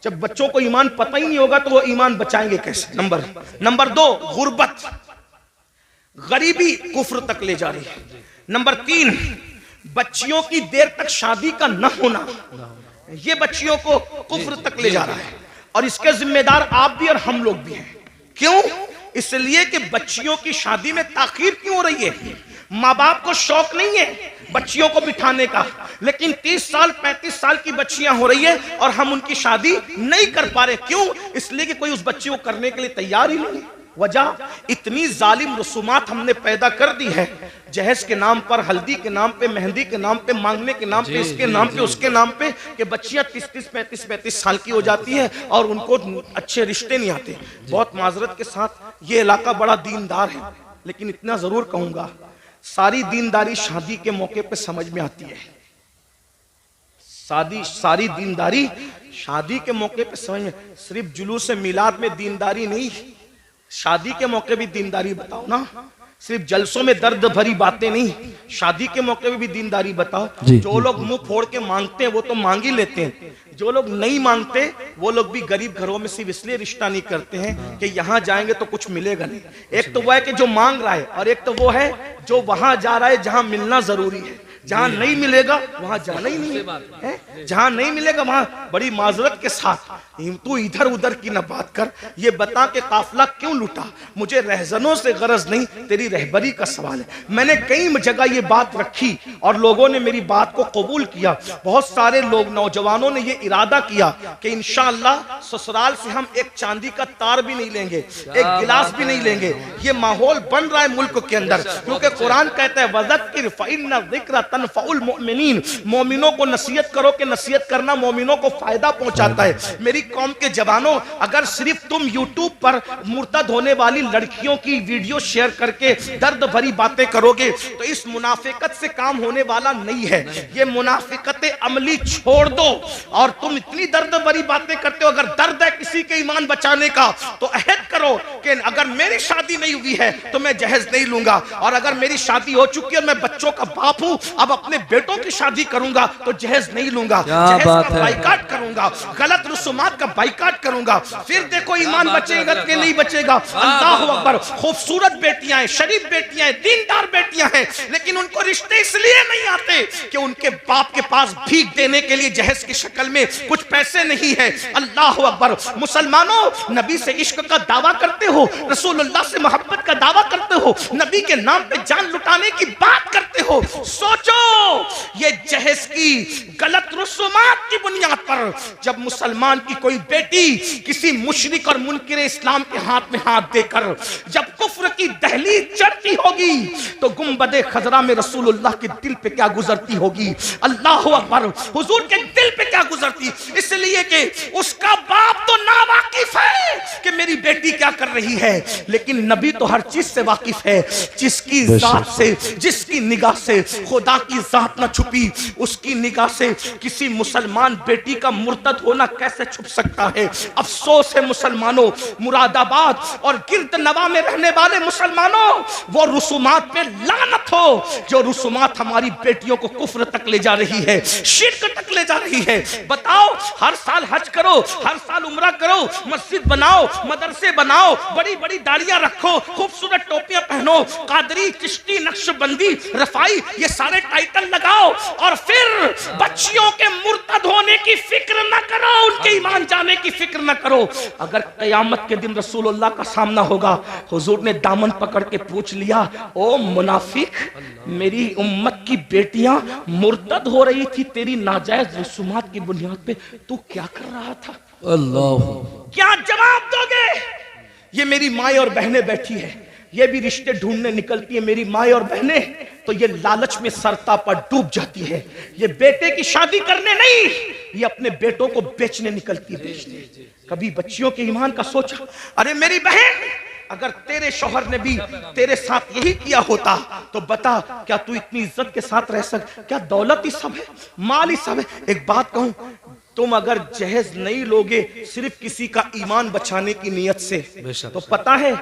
जब बच्चों को ईमान पता ही नहीं होगा तो वो ईमान बचाएंगे कैसे? नंबर दो, गुर्बत, गरीबी कुफ्र तक ले जा रही है। नंबर तीन, बच्चियों की देर तक शादी का न होना, ये बच्चियों को कुफ्र तक ले जा रहा है। और इसके जिम्मेदार आप भी और हम लोग भी हैं। क्यों? इसलिए कि बच्चियों की शादी में ताखीर क्यों हो रही है? माँ बाप को शौक नहीं है बच्चियों को बिठाने का, लेकिन 30 साल 35 साल की बच्चियां हो रही है और हम उनकी शादी नहीं कर पा रहे। क्यों? इसलिए कि कोई उस बच्ची को करने के लिए तैयार ही नहीं। वजह, इतनी जालिम रसूमात हमने पैदा कर दी है, जहेज के नाम पर, हल्दी के नाम पे, मेहंदी के नाम पे, मांगने के नाम पे, इसके नाम पे, उसके नाम पे, कि बच्चियां 30-30, 35-35 साल की हो जाती है और उनको अच्छे रिश्ते नहीं आते। बहुत माजरत के साथ ये इलाका बड़ा दीनदार है, लेकिन इतना जरूर कहूंगा, सारी दीनदारी शादी के मौके पे समझ में आती है। सारी दीनदारी शादी के मौके पे समझ में, सिर्फ जुलूस मिलाद में दीनदारी नहीं, शादी के मौके भी दीनदारी बताओ ना। सिर्फ जलसों में दर्द भरी बातें नहीं, शादी के मौके में भी दीनदारी बताओ। जो लोग मुंह फोड़ के मांगते हैं वो तो मांग ही लेते हैं, जो लोग नहीं मांगते वो लोग भी गरीब घरों में सिर्फ इसलिए रिश्ता नहीं करते हैं कि यहाँ जाएंगे तो कुछ मिलेगा नहीं। एक तो वो है कि जो मांग रहा है, और एक तो वो है जो वहां जा रहा है जहां मिलना जरूरी है। जहां नहीं मिलेगा वहां जाना ही नहीं है। जहां नहीं मिलेगा वहां बड़ी माजरत के साथ तू इधर उधर की न बात कर, ये बता के काफिला क्यों लूटा। मुझे रहजनों से गरज नहीं, तेरी रहबरी का सवाल है। मैंने कई जगह ये बात रखी और लोगों ने मेरी बात को कबूल किया। बहुत सारे लोग, नौजवानों ने ये इरादा किया कि इंशाअल्लाह ससुराल से हम एक चांदी का तार भी नहीं लेंगे, एक गिलास भी नहीं लेंगे। ये माहौल बन रहा है मुल्क के अंदर, क्योंकि कुरान कहता है वज़क्किर फ़इन्न ज़िक्रा तनफ़उल मुमिनीन, मोमिनों को नसीहत करो कि नसीहत करना मोमिनों को फायदा पहुंचाता है। मेरी कौम के जवानों, अगर सिर्फ तुम यूट्यूब पर मुर्तद होने वाली लड़कियों की वीडियो शेयर करके दर्द भरी बातें करोगे तो इस मुनाफिकत से काम होने वाला नहीं है। ये मुनाफिकत अमली छोड़ दो। और तुम इतनी दर्द भरी बातें करते हो, अगर दर्द है किसी के ईमान बचाने का तो अहद करो कि अगर मेरी शादी नहीं हुई है तो मैं जहेज नहीं लूंगा, और अगर मेरी शादी हो चुकी है और मैं बच्चों का बाप हूं, अब अपने बेटों की शादी करूंगा तो जहेज नहीं लूंगा, जहेज का बाइकाट करूंगा, गलत रसूमात का बाइकाट करूंगा। फिर देखो ईमान बचेगा कि नहीं बचेगा। अल्लाह अकबर। खूबसूरत बेटियां हैं, शरीफ बेटियां हैं, दीनदार बेटियां हैं, लेकिन उनको रिश्ते इसलिए नहीं आते कि उनके बाप के पास भीख देने के लिए जहेज की शक्ल में कुछ पैसे नहीं है। अल्लाह अकबर। मुसलमानों, नबी से इश्क का दावा करते हो, रसूलुल्लाह से मोहब्बत का दावा करते हो, नबी के नाम पे जान लुटाने की बात करते हो। सोचो, ये जहेज की गलत रसूमात की बुनियाद पर जब मुसलमान की कोई बेटी किसी मुशरिक और मुनकिर इस्लाम के हाथ में हाथ देकर जब कुफ्र की दहलीज चढ़ती होगी तो गुंबदे खजरा में रसूलुल्लाह के दिल पे क्या गुजरती होगी। अल्लाह अकबर। हुजूर के दिल पे क्या गुजरती, इसलिए कि उसका बाप तो नावाकिफ है कि मेरी बेटी क्या कर रही है, लेकिन नबी तो हर चीज से वाकिफ है। जिसकी जात से, जिसकी निगाह से खुदा की जात ना छुपी, उसकी निगाह से किसी मुसलमान बेटी का मुर्तद होना कैसे छुप सकता है। अफसोस है मुसलमानों, मुरादाबाद और गिरद नवा में रहने वाले मुसलमानों, वो रुसूमात पे लानत हो जो रुसूमात हमारी बेटियों को कुफ्र तक ले जा रही है, शिर्क तक ले जा रही है। बताओ, हर साल हज करो, हर साल उम्रा करो, मस्जिद बनाओ, मदरसे बनाओ, बड़ी बड़ी दाढ़ियां रखो, खूबसूरत टोपियां पहनो, कादरी, चिश्ती, नक्शबंदी, रफाई, ये सारे टाइटल लगाओ, और फिर बच्चियों के मुर्तद होने की फिक्र न करो, उनके ईमान जाने की फिक्र न करो। अगर कयामत के दिन रसूलुल्लाह का सामना होगा, हुजूर ने दामन पकड़ के पूछ लिया, ओ मुनाफिक, मेरी उम्मत की बेटियां मुर्तद हो रही थी तेरी नाजायज रसूमात की बुनियाद पे, तू क्या कर रहा था? अल्लाह, क्या जवाब दोगे? ये मेरी माएं और बहनें बैठी है, ये भी रिश्ते ढूंढने निकलती है मेरी माएं और बहनें, तो ये लालच में सरता पर डूब जाती है। ये बेटे की शादी करने नहीं, ये अपने बेटों को बेचने निकलती है। कभी बच्चियों के ईमान का सोचा? अरे मेरी बहन, अगर तेरे शौहर ने भी तेरे साथ यही किया होता तो बता, क्या तू इतनी इज्जत के साथ रह सक? क्या दौलत ही सब है, माल ही सब है? एक बात कहूं, तुम अगर जहेज नहीं लोगे सिर्फ किसी का ईमान बचाने की नीयत से, तो पता है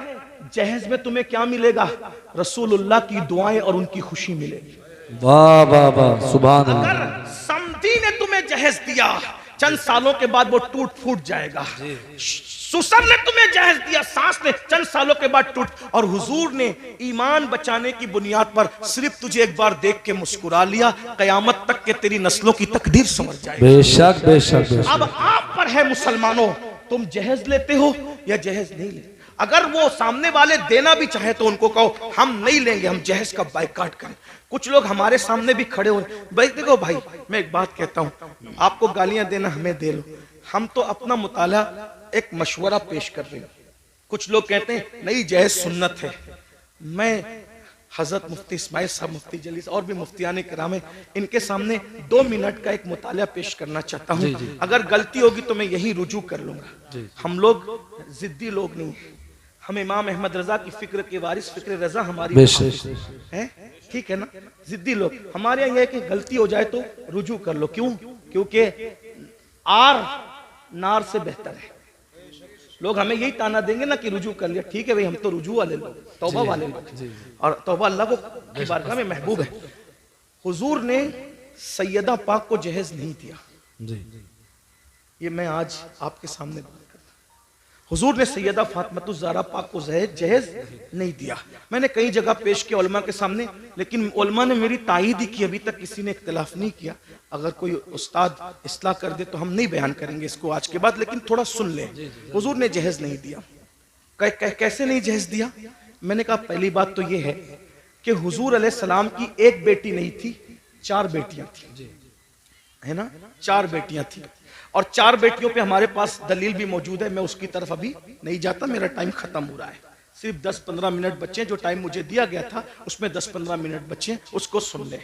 जहेज में तुम्हें क्या मिलेगा? रसूलुल्लाह की दुआएं और उनकी खुशी मिलेगी। वाह वाह वाह, सुभान अल्लाह। अगर समधी ने तुम्हें जहेज दिया, चंद सालों के बाद वो टूट फूट जाएगा। सुसर ने तुम्हें जहेज दिया, सास ने, चंद सालों के बाद टूट, और हुजूर ने ईमान बचाने की बुनियाद पर सिर्फ तुझे एक बार देख के मुस्कुरा लिया, कयामत तक के तेरी नस्लों की तकदीर समझ जाएगी। बेशक बेशक बेशक। अब आप पर है मुसलमानों, तुम जहेज लेते हो या जहेज नहीं लेते? अगर वो सामने वाले देना भी चाहे तो उनको कहो हम नहीं लेंगे, हम जहेज का बाइकाट करें। कुछ लोग हमारे सामने भी खड़े हो, भाई देखो भाई, मैं एक बात कहता हूं, आपको गालियां देना हमें दे लो, हम तो अपना मुताला एक मशवरा पेश कर रहे हैं। कुछ लोग कहते हैं नहीं जहेज सुन्नत है। मैं हजरत मुफ्ती इस्माइल साहब, मुफ्ती जलीस और भी मुफ्तियान किराम, इनके सामने 2 मिनट का एक मुताला पेश करना चाहता हूँ। अगर गलती होगी तो मैं यही रुजू कर लूंगा। हम लोग जिद्दी लोग नहीं, हम इमाम अहमद रजा की फिक्र के वारिस, फिक्र रजा हमारी है, ठीक है ना? जिद्दी लोग हमारे यहाँ यह कि गलती हो जाए तो रुजू कर लो। क्यों? क्योंकि आर नार से बेहतर है। लोग हमें यही ताना देंगे ना कि रुजू कर लिया, ठीक है भाई, हम तो रुजू वाले लोग, तौबा वाले लोग, और तौबा अल्लाह की बारगाह में महबूब है। हुजूर ने सैयदा पाक को जहेज नहीं दिया, ये मैं आज आपके सामने बात करता हूं। हुजूर ने सैयदा फातिमा ज़हरा पाक को जहेज नहीं दिया। मैंने कई जगह पेश किया उलमा के सामने, लेकिन उलमा ने मेरी तायीद ही की, अभी तक किसी ने इख्तिलाफ नहीं किया। अगर कोई उस्ताद इस्लाह कर दे तो हम नहीं बयान करेंगे इसको आज के बाद, लेकिन थोड़ा सुन लें। हुजूर ने जहेज नहीं दिया। कैसे नहीं जहेज दिया? मैंने कहा पहली बात तो ये है कि हुजूर अलैहिस्सलाम की एक बेटी नहीं थी, 4 बेटियां थी, है ना? 4 बेटियां थी, और 4 बेटियों पे हमारे पास दलील भी मौजूद है। मैं उसकी तरफ अभी नहीं जाता, मेरा टाइम खत्म हो रहा है। सिर्फ 10-15 मिनट बच्चे, जो टाइम मुझे दिया गया था उसमें 10-15 मिनट बच्चे, उसको सुन ले।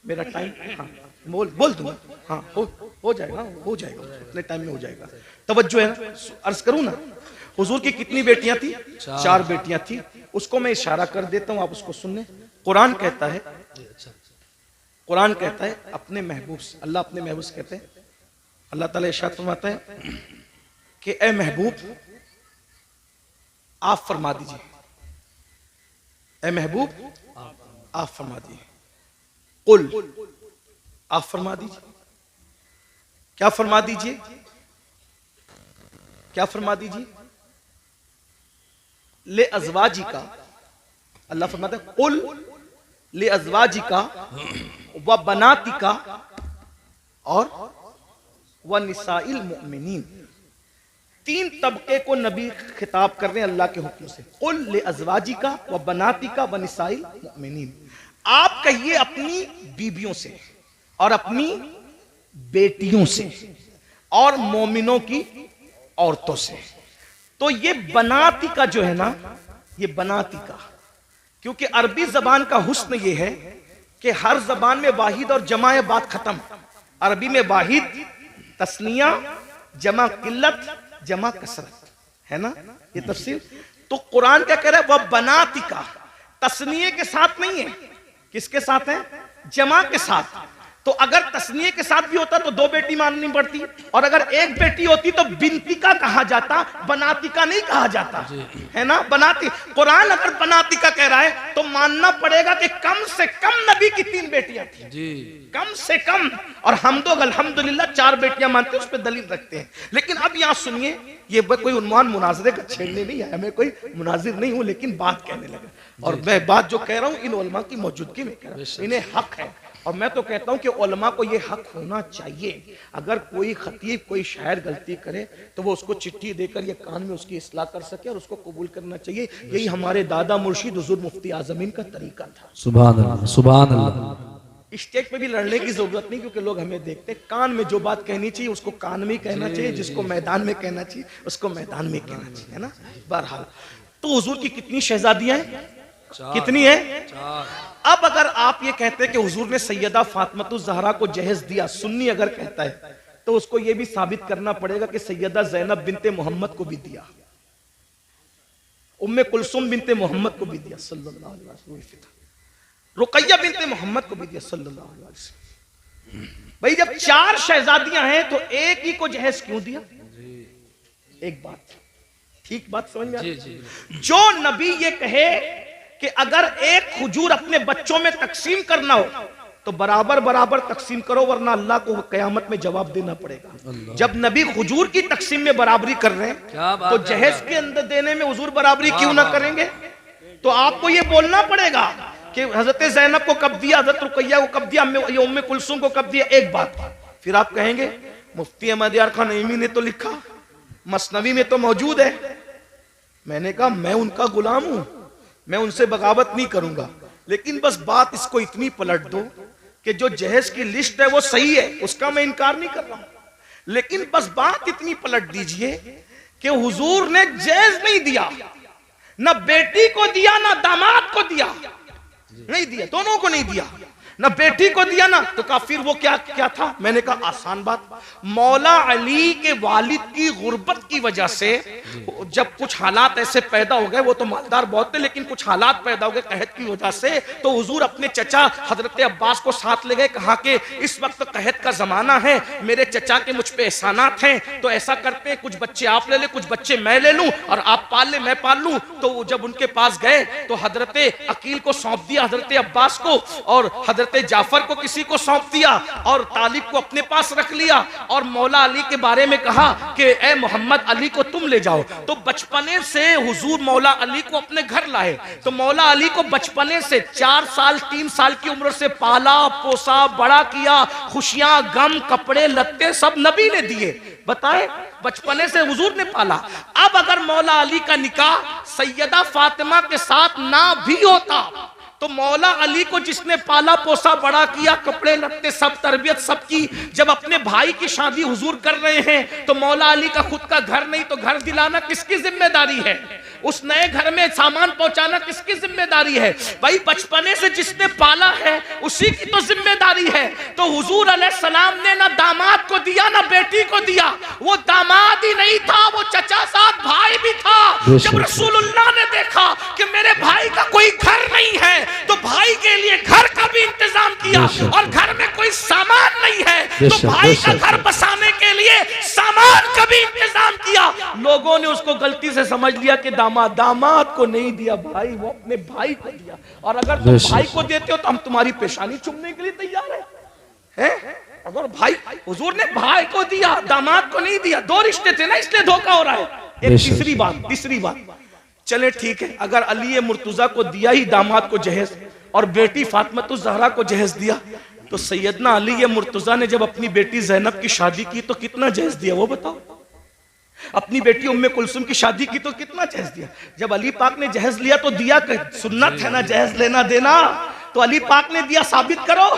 मेरा टाइम, हाँ बोल दूंगा, हाँ हो जाएगा उतने टाइम में हो जाएगा। तवज्जो है ना, अर्ज करूं ना, हुजूर की कितनी बेटियां थी? 4 बेटियां थी। उसको मैं इशारा कर देता हूं, आप उसको सुनने। कुरान कहता है अपने महबूब से, अल्लाह अपने महबूब से कहते हैं, अल्लाह ताला इरशाद फरमाता है कि ए महबूब आप फरमा दीजिए, ए महबूब आप फरमा दीजिए, कुल आप फरमा दीजिए। क्या फरमा दीजिए? क्या फरमा दीजिए? ले अज़वाजी का, अल्लाह फरमाता है कुल ले अज़वाजी का व बनाती का और व निसाइल मुमिनीन। 3 तबके को नबी खिताब कर रहे हैं अल्लाह के हुक्म से। कुल ले अज़वाजी का व बनाती का व निसाइल मुमिनीन। आप कहिए अपनी बीबियों से और अपनी बेटियों से और मोमिनों की औरतों से। तो ये बनाती का जो है ना, ये बनाती का, क्योंकि अरबी जबान का हुस्न ये है कि हर जबान में वाहिद और जमा है, बात खत्म। अरबी में वाहिद तस्निया, जमा किल्लत, जमा कसरत, है ना ये तफसीर। तो कुरान क्या कह रहा है? वह बनाती का, तस्निये के साथ नहीं है, किसके साथ है? जमा के साथ। तो अगर तस्निये के साथ भी होता तो 2 बेटी माननी पड़ती, और अगर 1 बेटी होती तो बिनती का कहा जाता, बनाती का नहीं कहा जाता, है ना। बनाती, कुरान अगर बनाती का कह रहा है तो मानना पड़ेगा कि कम से कम नबी की 3 बेटियां थी जी, कम से कम। और हम तो अल्हम्दुलिल्लाह 4 बेटियां मानते हैं, उस पर दलील रखते हैं। लेकिन अब यहां सुनिए, ये कोई उन्वान मुनाजरे का छेड़ने नहीं है, मैं कोई मुनाजिर नहीं हूं, लेकिन बात कहने लगा। और मैं बात जो कह रहा हूं इन उलमा की मौजूदगी में कह रहा हूं, इन्हें हक है। और मैं तो कहता हूं कि उलमा को ये हक होना चाहिए, अगर कोई खतीब कोई शायर गलती करे तो वो उसको चिट्ठी देकर ये कान में उसकी इस्लाह कर सके और उसको कबूल करना चाहिए। यही हमारे दादा मुर्शिद हुजूर मुफ्ती आजमीन का तरीका था। सुभान अल्लाह, सुभान अल्लाह। स्टेज पे भी लड़ने की जरूरत नहीं, क्योंकि लोग हमें देखते हैं। कान में जो बात कहनी चाहिए उसको कान में ही कहना चाहिए, जिसको मैदान में कहना चाहिए उसको मैदान में कहना चाहिए, है ना। बहरहाल, तो हुजूर की कितनी शहजादियां हैं? कितनी है? 4। अब अगर आप ये कहते हैं कि हुजूर ने सैयदा फातिमातुज़ ज़हरा को जहेज दिया, सुन्नी अगर कहता है, तो उसको ये भी साबित करना पड़ेगा कि सैयदा ज़ैनब बिनते मोहम्मद को भी दिया, उम्मे कुलसुम बिनते मोहम्मद को भी दिया सल्लल्लाहु अलैहि वसल्लम, रुकैया बिनते मोहम्मद को भी दिया सल्लल्लाहु अलैहि वसल्लम। भाई जब 4 शहजादियां हैं तो एक ही को जहेज क्यों दिया? एक बात, ठीक बात समझ में आई? जो नबी ये कहे कि अगर एक खजूर अपने बच्चों में तकसीम करना हो तो बराबर बराबर तकसीम करो, वरना अल्लाह को कयामत में जवाब देना पड़ेगा। जब नबी खजूर की तकसीम में बराबरी कर रहे हैं तो जहेज के अंदर देने में हुजूर बराबरी क्यों ना करेंगे? तो आपको ये बोलना पड़ेगा कि हजरत ज़ैनब को कब दिया, हजरत रुकैया को कब दिया, उम्मे कुलसुम को कब दिया। एक बात, फिर आप कहेंगे मुफ्ती अहमद यार खान नईमी ने तो लिखा, मसनवी में तो मौजूद है। मैंने कहा मैं उनका गुलाम हूं, मैं उनसे बगावत नहीं करूंगा, लेकिन बस बात इसको इतनी पलट दो कि जो जहेज की लिस्ट है वो सही है, उसका मैं इनकार नहीं कर रहा हूं, लेकिन बस बात इतनी पलट दीजिए कि हुजूर ने जहेज नहीं दिया, ना बेटी को दिया ना दामाद को दिया, नहीं दिया, दोनों को नहीं दिया, ना बेटी को दिया ना। तो फिर वो क्या क्या था? मैंने कहा आसान बात, मौला अली के वालिद की गुर्बत की वजह से जब कुछ हालात ऐसे पैदा हो गए, वो तो मालदार बहुत थे, लेकिन कुछ हालात पैदा हो गए कहत की वजह से, तो हुजूर अपने चचा हजरत अब्बास को साथ ले गए, कहा कि इस वक्त कहत का जमाना है, मेरे चचा के मुझ पे एहसानात हैं, तो ऐसा करते हैं कुछ बच्चे आप ले ले, कुछ बच्चे मैं ले लूं, और आप पाल ले मैं पाल लूं। तो जब उनके पास गए तो हजरत अकील को सौंप दिया हजरत अब्बास को, और हजरत जाफर को किसी को सौंप दिया, और तालिब को अपने पास रख लिया, और मौला अली के बारे में कहा कि ए मोहम्मद अली को तुम ले जाओ। तो बचपने से हुजूर मौला अली को अपने घर लाए, तो मौला अली को बचपने से 4 साल 3 साल की उम्र से पाला पोसा बड़ा किया, खुशियां गम कपड़े लत्ते सब नबी ने दिए। बताए, बचपने से हुजूर ने पाला। अब अगर मौला अली का निकाह सैयदा फातिमा के साथ ना भी होता तो मौला अली को जिसने पाला पोसा बड़ा किया, कपड़े लत्ते सब तरबियत सब की, जब अपने भाई की शादी हुजूर कर रहे हैं तो मौला अली का खुद का घर नहीं तो घर दिलाना किसकी जिम्मेदारी है? उस नए घर में सामान पहुंचाना किसकी जिम्मेदारी है? भाई बचपने से जिसने पाला है उसी की तो जिम्मेदारी है। तो हुजूर अलैहिस्सलाम ने ना दामाद को दिया ना बेटी को दिया, वो दामाद ही नहीं था, वो चचा साथ भाई भी था। जब रसूलुल्लाह ने देखा कि मेरे भाई का कोई घर नहीं है तो भाई के लिए घर का भी इंतजाम किया, और घर में कोई सामान नहीं है तो भाई का घर बसाने के लिए सामान का भी इंतजाम किया। लोगों ने उसको गलती से समझ लिया कि दामाद को नहीं दिया भाई, वो अपने भाई को दिया, और अगर तुम भाई को देते हो तो हम तुम्हारी पेशानी चूमने के लिए तैयार हैं। अगर भाई, हुजूर ने भाई को दिया दामाद को नहीं दिया, दो रिश्ते थे ना, इसलिए धोखा हो रहा है। एक तीसरी बात, चले ठीक है, अगर अली मुर्तजा को दिया ही दामाद को जहेज और बेटी फातिमा ज़हरा को जहेज दिया, तो सैयदना अली मुर्तजा ने जब अपनी बेटी ज़ैनब की शादी की तो कितना जहेज दिया वो बताओ? अपनी बेटी उम्मे कुलसुम की शादी की तो कितना जहेज दिया? जब अली पाक ने जहेज लिया तो दिया, सुन्नत है ना जहेज लेना देना, तो अली पाक ने दिया, साबित करो।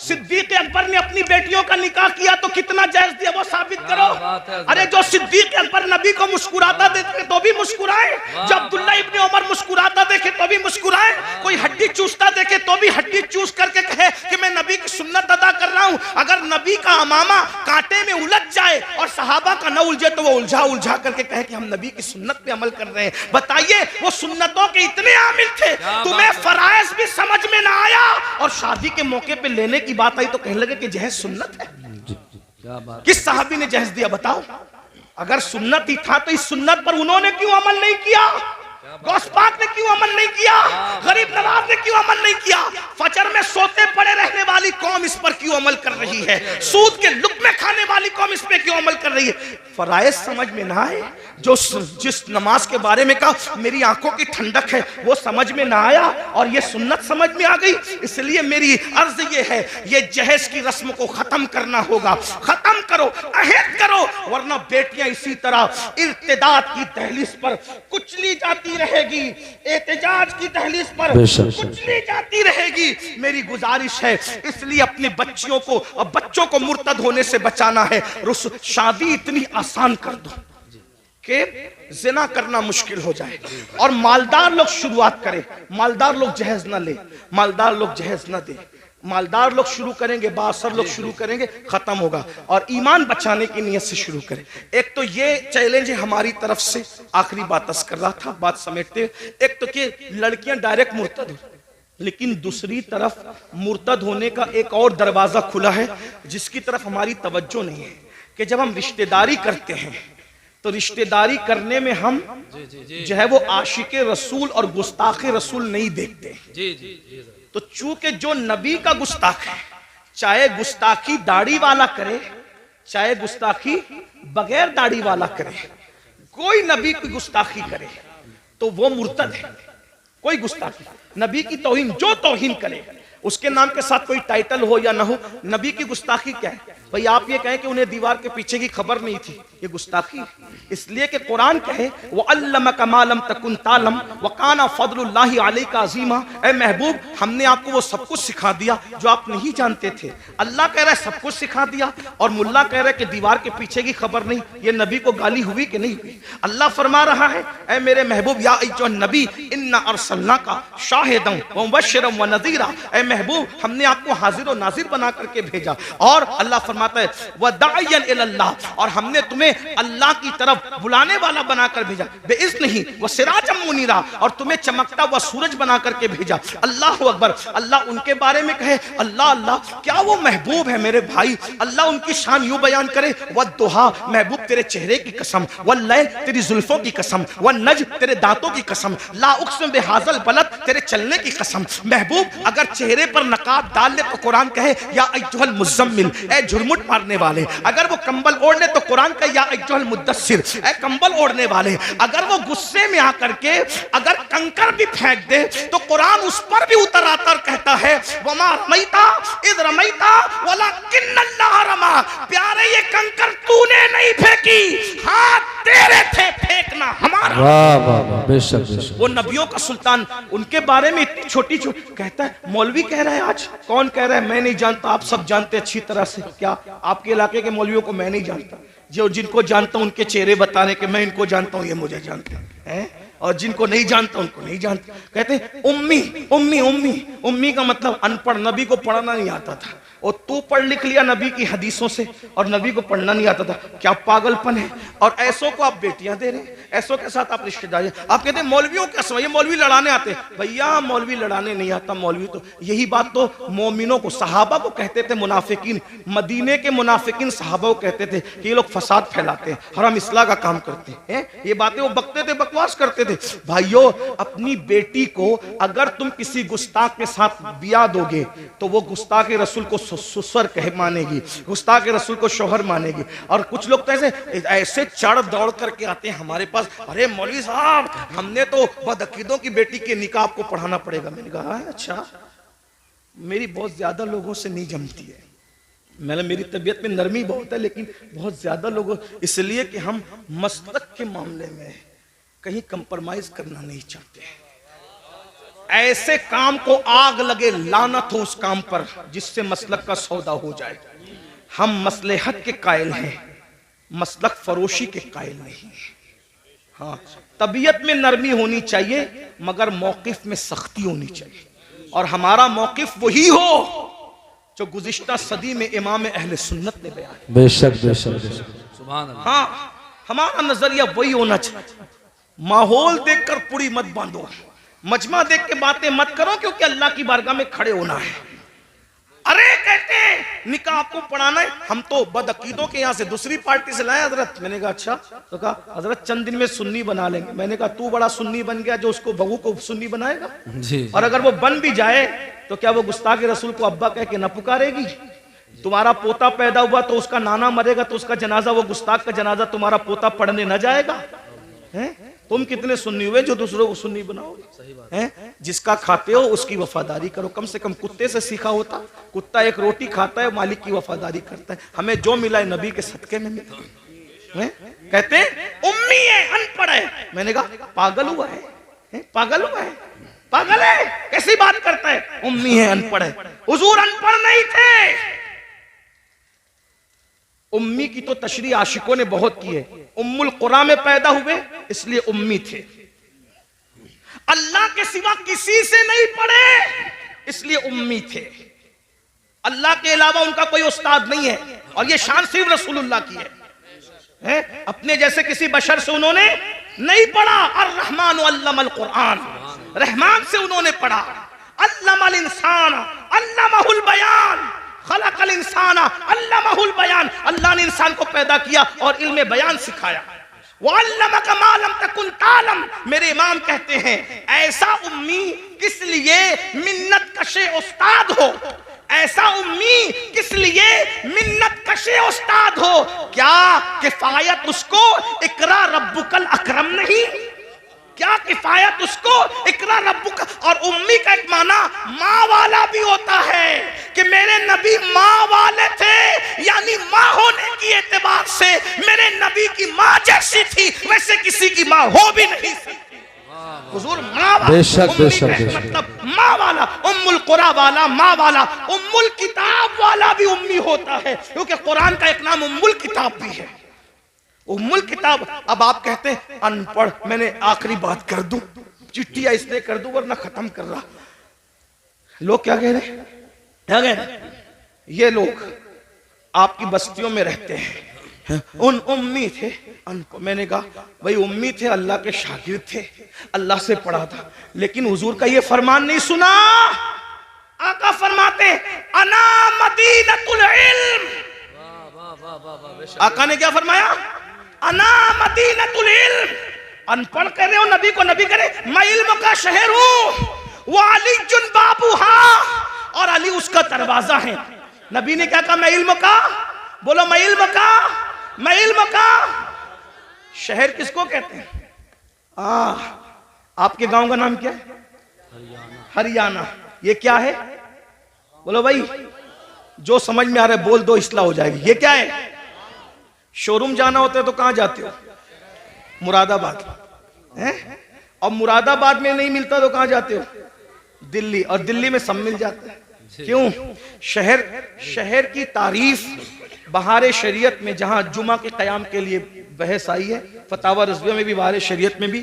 सिद्दीक अकबर ने अपनी बेटियों का निकाह किया तो कितना जायज दिया वो साबित करो। अरे जो सिद्दीक अकबर नबी को मुस्कुराता देखे तो भी मुस्कुराए, जब अब्दुल्ला इब्ने उमर मुस्कुराता देखे तो भी मुस्कुराए, कोई हड्डी चूसता देखे तो भी हड्डी चूस करके कहे कि मैं नबी की सुन्नत अदा कर रहा हूं। अगर नबी का अमामा कांटे में उलझ जाए और सहाबा का न उलझे तो वो उलझा करके कहे कि हम नबी की सुन्नत पे अमल कर रहे हैं। बताइए, वो सुन्नतों के इतने आमिल थे, तुम्हें फराइज भी समझ में ना आया, और शादी के मौके पे लेने की बात आई तो कहने लगे कि जहेज सुन्नत है। किस साहबी ने जहेज दिया बताओ? अगर सुन्नत ही था तो इस सुन्नत पर उन्होंने क्यों अमल नहीं किया? गौस पाक ने क्यों अमल नहीं किया? गरीब नवाज ने क्यों अमल नहीं किया? फजर में सोते पड़े रहने वाली कौम इस पर क्यों अमल कर रही है? सूद के लुक़्मे खाने वाली कौम इस पे क्यों अमल कर रही है? फराइज समझ में ना आए, जो जिस नमाज के बारे में कहा मेरी आंखों की ठंडक है वो समझ में ना आया, और ये सुन्नत समझ में आ गई। इसलिए मेरी अर्ज ये है, ये जहेज की रस्म को खत्म करना होगा। खत्म करो, अहद करो, वरना बेटियां इसी तरह इर्तिदाद की दहलीज पर कुचली जाती रहेगी, एहतजाज की दहलीज पर कुचली जाती रहेगी। मेरी गुजारिश है, इसलिए अपने बच्चों को मुर्तद होने से बचाना है। शादी इतनी आसान कर दो कि जिना करना मुश्किल हो जाए, और मालदार लोग शुरुआत करें, मालदार लोग जहेज ना ले, मालदार लोग जहेज ना दे, मालदार लोग शुरू करेंगे, बासर लोग शुरू करेंगे, खत्म होगा। और ईमान बचाने की नियत से शुरू करें। एक तो ये चैलेंज है हमारी तरफ से, आखिरी बात अर्ज कर रहा था, बात समेटते। एक तो कि लड़कियां डायरेक्ट मुर्तद हो, लेकिन दूसरी तरफ मुर्तद होने का एक और दरवाजा खुला है जिसकी तरफ हमारी तवज्जो नहीं है, कि जब हम रिश्तेदारी करते हैं तो रिश्तेदारी करने में हम जो है वो आशिके रसूल और गुस्ताखे रसूल नहीं देखते। तो चूंकि जो नबी का गुस्ताख है, चाहे गुस्ताखी दाढ़ी वाला करे चाहे गुस्ताखी बगैर दाढ़ी वाला करे, कोई नबी की गुस्ताखी करे तो वो मुर्तद है। कोई गुस्ताखी, नबी की तौहीन, जो तौहीन करे उसके नाम के साथ कोई टाइटल हो या ना हो, नबी की गुस्ताखी क्या है? भाई आप ये कहें कि उन्हें दीवार के पीछे की खबर नहीं थी, ये गुस्ताखी। इसलिए कि कुरान कहे वो अल्लमका मा लम तकुन तालम व काना फदलुल्लाहि अलैका अज़ीमा। ऐ महबूब, हमने आपको वो सब कुछ सिखा दिया जो आप नहीं जानते थे। अल्लाह कह रहा है सब कुछ सिखा दिया, और मुल्ला कह रहा है कि दीवार के पीछे की खबर नहीं। ये नबी को गाली हुई कि नहीं हुई? अल्लाह फरमा रहा है, ऐ मेरे महबूब, या अय्युहन नबी इन्ना अर्सलनाका शाहिदन व मुबश्शिरन व नज़ीरा। ऐ महबूब, हमने आपको हाजिर और नाजिर बना करके भेजा। और अल्लाह फरमाता है वदाइयन इलल्लाह, और हमने तुम्हें अल्लाह की तरफ बुलाने वाला बनाकर भेजा। बेइज़्निही व सिराजम मुनीरा, और तुम्हें चमकता हुआ सूरज बना करके भेजा। अल्लाह अकबर। अल्लाह उनके बारे में कहे, अल्लाह अल्लाह, क्या वो महबूब है मेरे भाई? अल्लाह उनकी शान यूं बयान करे, वद्दुहा, महबूब तेरे चेहरे की कसम, वल्लैल, तेरी जुल्फों की कसम, वन्नज्म, तेरे दांतों की कसम, ला उक़सिम बिहाज़ल बलद, तेरे चलने की कसम। महबूब अगर चेहरे पर नकाब डाल ले तो कुरान कहे या अय्युहल मुज़म्मिल, ए झुरमुट मारने वाले। अगर वो कंबल ओढ़ ले तो कुरान कहे या अय्युहल मुद्दस्सिर, ए कंबल ओढ़ने वाले। अगर वो गुस्से में आकर के अगर कंकर भी फेंक दे तो कुरान उस पर भी उतर आता और कहता है वमा रमैता इज़ रमैता वलाकिन्नल्लाह रमा। प्यारे, ये कंकर तूने नहीं फेंकी, हाथ तेरे थे, फेंकना हमारा। वाह वाह वाह, बेशक बेशक। वो नबियों का सुल्तान, उनके बारे में इतनी छोटी कहता है, मौलवी कह रहा है। आज कौन कह रहा है? मैं नहीं जानता, आप सब जानते अच्छी तरह से। क्या आपके इलाके के मौलवियों को मैं नहीं जानता? जो जिनको जानता हूं उनके चेहरे बताने के मैं इनको जानता हूं, ये मुझे जानते हैं। और जिनको नहीं जानता उनको नहीं जानता। कहते हैं उम्मी उम्मी उम्मी, उम्मी का मतलब अनपढ़, नबी को पढ़ना नहीं आता था। और तू पढ़ लिख लिया नबी की हदीसों से और नबी को पढ़ना नहीं आता था, क्या पागलपन है। और ऐसों को आप बेटियां दे रहे हैं, ऐसों के साथ आप रिश्तेदारी। आप कहते हैं मौलवियों का समय, मौलवी लड़ाने आते हैं। भैया मौलवी लड़ाने नहीं आता, मौलवी तो यही बात तो मोमिनों को, सहाबा को कहते थे मुनाफिकीन, मदीने के मुनाफिकीन सहाबा को कहते थे कि ये लोग फसाद फैलाते हैं, हराम इस्लाह का काम करते हैं। ये बातें वो बकते थे, बकवास करते थे। भाइयों अपनी बेटी को अगर तुम किसी गुस्ताख के साथ बिया दोगे तो वो गुस्ताख रसूल को ससुर कह मानेगी, गुस्ताख रसूल को शौहर मानेगी। और कुछ लोग तो ऐसे चढ़ दौड़ करके आते हैं हमारे पास, अरे मौलवी साहब हमने तो बदअकीदों की बेटी के निकाह आपको पढ़ाना पड़ेगा। मैंने कहा अच्छा, मेरी बहुत ज्यादा लोगों से नहीं जमती है, मेरी तबीयत में नरमी बहुत है, लेकिन बहुत ज्यादा लोगों, इसलिए कि हम मसलक के मामले में कहीं कंप्रोमाइज करना नहीं चाहते। ऐसे काम को आग लगे, लानत हो उस काम पर जिससे मसलक का सौदा हो जाए। हम मसलहत के कायल हैं, मसलक फरोशी के कायल नहीं। हाँ, तबीयत में नरमी होनी चाहिए मगर मौकिफ में सख्ती होनी चाहिए। और हमारा मौकिफ वही हो जो गुज़िश्ता सदी में इमाम अहले सुन्नत ने बयान। बेशक बेशक सुभान अल्लाह। हाँ, हमारा नजरिया वही होना चाहिए। माहौल देखकर पुरी मत बांधो, मजमा देख के बातें मत करो, क्योंकि अल्लाह की बारगाह में खड़े होना है। अरे कहते हैं निकाह आपको पढ़ाना है, हम तो बदअकीदों के यहाँ से दूसरी पार्टी से लाए हजरत। मैंने कहा अच्छा, तो कहा हजरत चंद दिन में सुन्नी बना लेंगे। मैंने कहा तू बड़ा सुन्नी बन गया जो उसको बहू को सुन्नी बनाएगा जी। और अगर वो बन भी जाए तो क्या वो गुस्ताख रसूल को अब्बा कह के न पुकारेगी? तुम्हारा पोता पैदा हुआ तो उसका नाना मरेगा तो उसका जनाजा, वो गुस्ताख का जनाजा तुम्हारा पोता पढ़ने न जाएगा? है? तुम कितने सुन्नी हुए जो दूसरों को सुन्नी बनाओगे? सही बात है। जिसका खाते हो उसकी वफादारी करो, कम से कम कुत्ते से सीखा होता। कुत्ता एक रोटी खाता है, मालिक की वफादारी करता है। हमें जो मिला है नबी के सदके में मिला। कहते हैं उम्मी है, अनपढ़ है। मैंने कहा पागल हुआ है, पागल हुआ है, पागल है, कैसी बात करता है? उम्मी है, अनपढ़ है। हुजूर अनपढ़ नहीं थे। उम्मी की तो तशरीह आशिकों ने बहुत की है। उम्मुल कुरा में पैदा हुए इसलिए उम्मी थे। अल्लाह के सिवा किसी से नहीं पढ़े इसलिए उम्मी थे। अल्लाह के अलावा उनका कोई उस्ताद नहीं है। और ये शान सिर्फ रसूलुल्लाह की है। अपने जैसे किसी बशर से उन्होंने नहीं पढ़ा। अर्रहमान अल्लमल कुरान, रहमान से उन्होंने पढ़ा। अल्लमल इंसान अल्लमहुल बयान, खलकल इंसान अल्लमहुल बयान। अल्लाह ने इंसान को पैदा किया और इल्म बयान सिखाया। वअल्लमका मा लम तकुन तालम। मेरे इमाम कहते हैं ऐसा उम्मी किस लिए मिन्नत कशे उस्ताद हो, ऐसा उम्मी किस लिए मिन्नत कशे उस्ताद हो। क्या किफायत उसको इकरा रब्बुकल अकरम नहीं? क्या किफायत उसको इकरा रब्बुक। और उम्मी का एक माना माँ वाला भी होता है कि मेरे नबी माँ वाले थे, यानी माँ होने की एतबार से मेरे नबी की माँ जैसी थी, वैसे किसी की माँ हो भी नहीं सकती। हुजूर माँ वाला, बेशक बेशक मतलब माँ वाला, उम्मुल कुरा वाला, माँ वाला। उम्मुल किताब वाला भी उम्मी होता है, क्योंकि कुरान का एक नाम उम्मुल किताब भी है। उम्मुल किताब। अब आप कहते हैं अनपढ़। मैंने आखिरी बात कर दूं, चिट्ठियां इसलिए कर दूं वरना खत्म कर रहा। लोग क्या कह रहे हैं, क्या कह रहे हैं? ये लोग आपकी बस्तियों में रहते हैं, उन उम्मी थे। मैंने कहा भाई उम्मी थे, अल्लाह के शागिर्द थे, अल्लाह से पढ़ा था, लेकिन हुजूर का ये फरमान नहीं सुना। आका फरमाते अना मदीनतुल इल्म। आका ने क्या फरमाया? अना मदीनतुल इल्म। अनपढ़ कह रहे हो नबी को, नबी करे मैं इल्म का शहर हूं। वो अली जुन बाबू, हाँ, और अली उसका दरवाजा है। नबी ने क्या कहा? मैं इल्म का, बोलो मैं इल्म का, मैं इल्म का शहर किसको कहते हैं? आपके गांव का नाम क्या है? हरियाणा। ये क्या है? बोलो भाई, जो समझ में आ रहा है बोल दो, इस्लाह हो जाएगी। ये क्या है? शोरूम जाना होता है तो कहां जाते हो? मुरादाबाद है? और मुरादाबाद में नहीं मिलता तो कहां जाते हो? दिल्ली। और दिल्ली में सब मिल जाता है। क्यों? शहर की तारीफ बहार शरीयत में, जहां जुमा के कयाम के लिए बहस आई है, फतावा रज़विया में भी, बहार शरीयत में भी,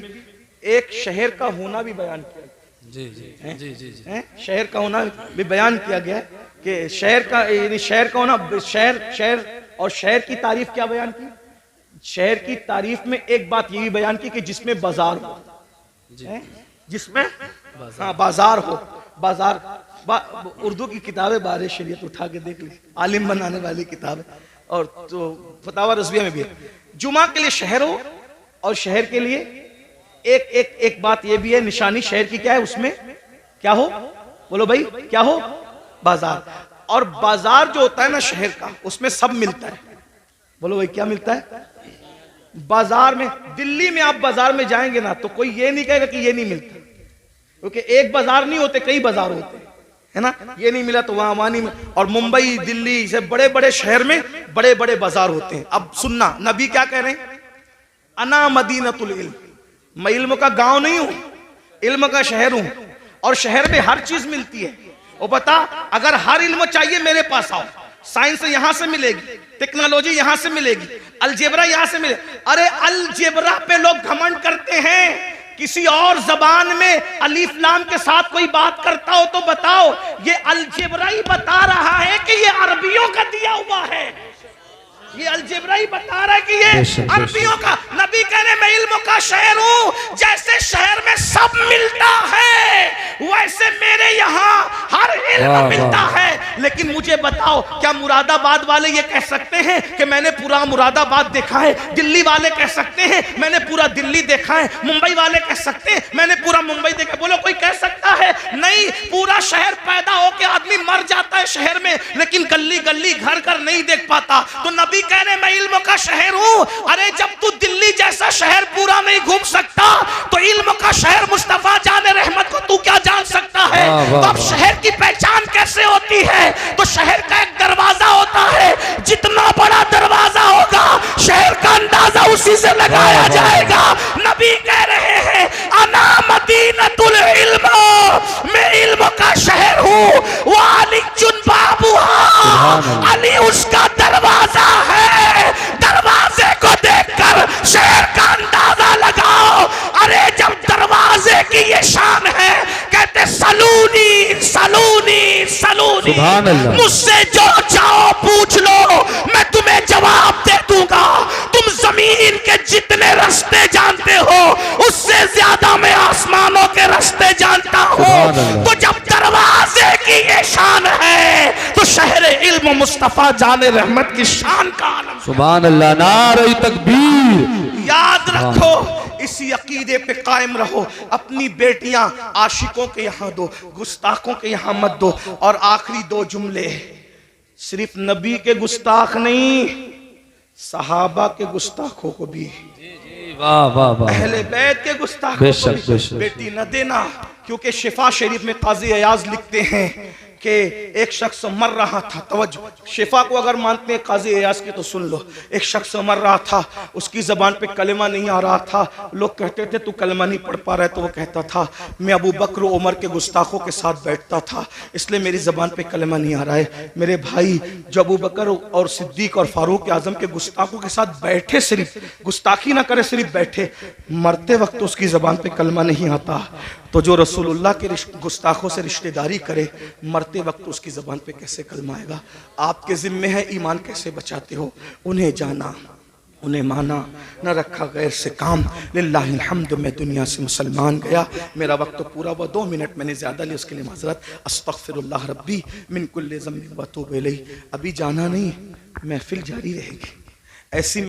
एक शहर का होना भी बयान किया गया। जी जी जी जी जी। हैं? शहर का होना भी बयान किया गया है कि शहर का, यानी शहर का होना, शहर और शहर की तारीफ क्या बयान की? शहर की तारीफ में एक बात ये भी बयान की कि जिसमें बाजार हो, जिसमें हाँ बाजार हो। बाजार उर्दू की किताबें बारे शरीयत उठा के देख ली, आलिम बनाने वाली किताब है, और तो फतावा रज़विया में भी है। जुमा के लिए शहर हो और शहर के लिए एक बात ये भी है, निशानी शहर की क्या है, उसमें क्या हो, बोलो भाई क्या हो, बाजार। और बाजार जो होता है ना शहर का, उसमें सब मिलता है। बोलो भाई क्या मिलता है बाजार में? दिल्ली में आप बाजार में जाएंगे ना तो कोई ये नहीं कहेगा कि ये नहीं मिलता, क्योंकि एक बाजार नहीं होते, कई बाजार होते हैं, है ना। ये नहीं मिला तो वहां नहीं मिला। और मुंबई, दिल्ली से बड़े बड़े शहर में बड़े बड़े बाजार होते हैं। अब सुनना, नबी क्या कह रहे हैं? अना मदीनतुल इल्म, मैं इल्म का गांव नहीं हूं, इल्म का शहर हूं, और शहर में हर चीज मिलती है। वो बता, अगर हर इल्म चाहिए मेरे पास आओ, साइंस यहां से मिलेगी, टेक्नोलॉजी यहां से मिलेगी, अलजेब्रा यहां से मिलेगी। अरे अलजेब्रा पे लोग घमंड करते हैं, किसी और जबान में अलीफ लाम के साथ कोई बात करता हो तो बताओ, ये अलजेब्रा ही बता रहा है कि ये अरबियों का दिया हुआ है, ये अलजेब्रा ही बता रहा है कि ये अरबियों का। नबी कहने मैं इल्म का शहर हूं, जैसे शहर में सब मिलता है वैसे मेरे यहाँ हर इल्म मिलता है। लेकिन मुझे बताओ, क्या मुरादाबाद वाले ये कह सकते हैं कि मैंने पूरा मुरादाबाद देखा है? दिल्ली वाले कह सकते हैं मैंने पूरा दिल्ली देखा है? मुंबई वाले कह सकते हैं मैंने पूरा मुंबई देखा? बोलो कोई कह सकता है? नहीं। पूरा शहर पैदा होके आदमी मर जाता है शहर में, लेकिन गली गली घर घर नहीं देख पाता। तो नबी कह रहे मैं इल्म का शहर हूं। अरे जब तू दिल्ली जैसा शहर पूरा नहीं घूम सकता तो इल्म का शहर मुस्तफा जाने रहमत को तू क्या जान सकता है? तो अब शहर की पहचान कैसे होती है? तो शहर का एक दरवाजा होता है, जितना बड़ा दरवाजा होगा शहर का अंदाजा उसी से लगाया जाएगा। नबी कह रहे हैं अना मदीनतुल इल्म, मैं इल्म का शहर हूं, वो अली चुन बाबूहा, अली उसका दरवाजा है। दरवाजे को देखकर शहर का अंदाजा लगाओ। अरे जब दरवाजे की ये शान है, कहते सलूनी सलूनी सलूनी, मुझसे जो चाहो पूछ लो मैं तुम्हें जवाब दे दूंगा। तुम जमीन के जितने रास्ते जानते हो उससे ज्यादा मैं आसमानों के रास्ते जानता हूँ। तो जब दरवाजे की ये शान है तो शहर इल्म मुस्तफा जाने रहमत की शान का आलम। सुभान अल्लाह, नारे तकबीर। याद रखो, इसी अकीदे पे कायम रहो। अपनी बेटियां आशिकों के यहाँ दो, गुस्ताखों के यहाँ मत दो। और आखिरी दो जुमले, सिर्फ नबी के गुस्ताख नहीं, सहाबा के गुस्ताखों को भी, वाह वाह वाह, अहले बैत के गुस्ताखों को भी बेटी न देना। क्योंकि शिफा शरीफ में काजी अयाज लिखते हैं कि एक शख्स मर रहा था, तवज्जो, शिफा को अगर मानते हैं काजी अयाज की तो सुन लो। एक शख्स मर रहा था, उसकी जबान पे कलमा नहीं आ रहा था। लोग कहते थे तू कलमा नहीं पढ़ पा रहा है, तो वो कहता था मैं अबू बकर उमर के गुस्ताखों के साथ बैठता था, इसलिए मेरी जबान पे कलमा नहीं आ रहा है। मेरे भाई जो अबू बकर और सिद्दीक और फारूक आजम के गुस्ताखों के साथ बैठे, सिर्फ गुस्ताखी ना करे, सिर्फ बैठे, मरते वक्त उसकी जबान पे कलमा नहीं आता, तो जो रसूलुल्लाह के गुस्ताखों से रिश्तेदारी करे, मरते वक्त उसकी ज़बान पे कैसे कलमा आएगा? आपके ज़िम्मे है ईमान कैसे बचाते हो? उन्हें जाना, उन्हें माना, न रखा गैर से काम। लिल्लाहिल हम्द, मैं दुनिया से मुसलमान गया। मेरा वक्त तो पूरा हुआ, 2 मिनट मैंने ज़्यादा लिया, उसके लिए माजरत। अस्तगफिरुल्लाह रब्बी मिन कुल्लि ज़म्बिन व अतूबु इलैह। अभी जाना नहीं, महफिल जारी रहेगी। ऐसी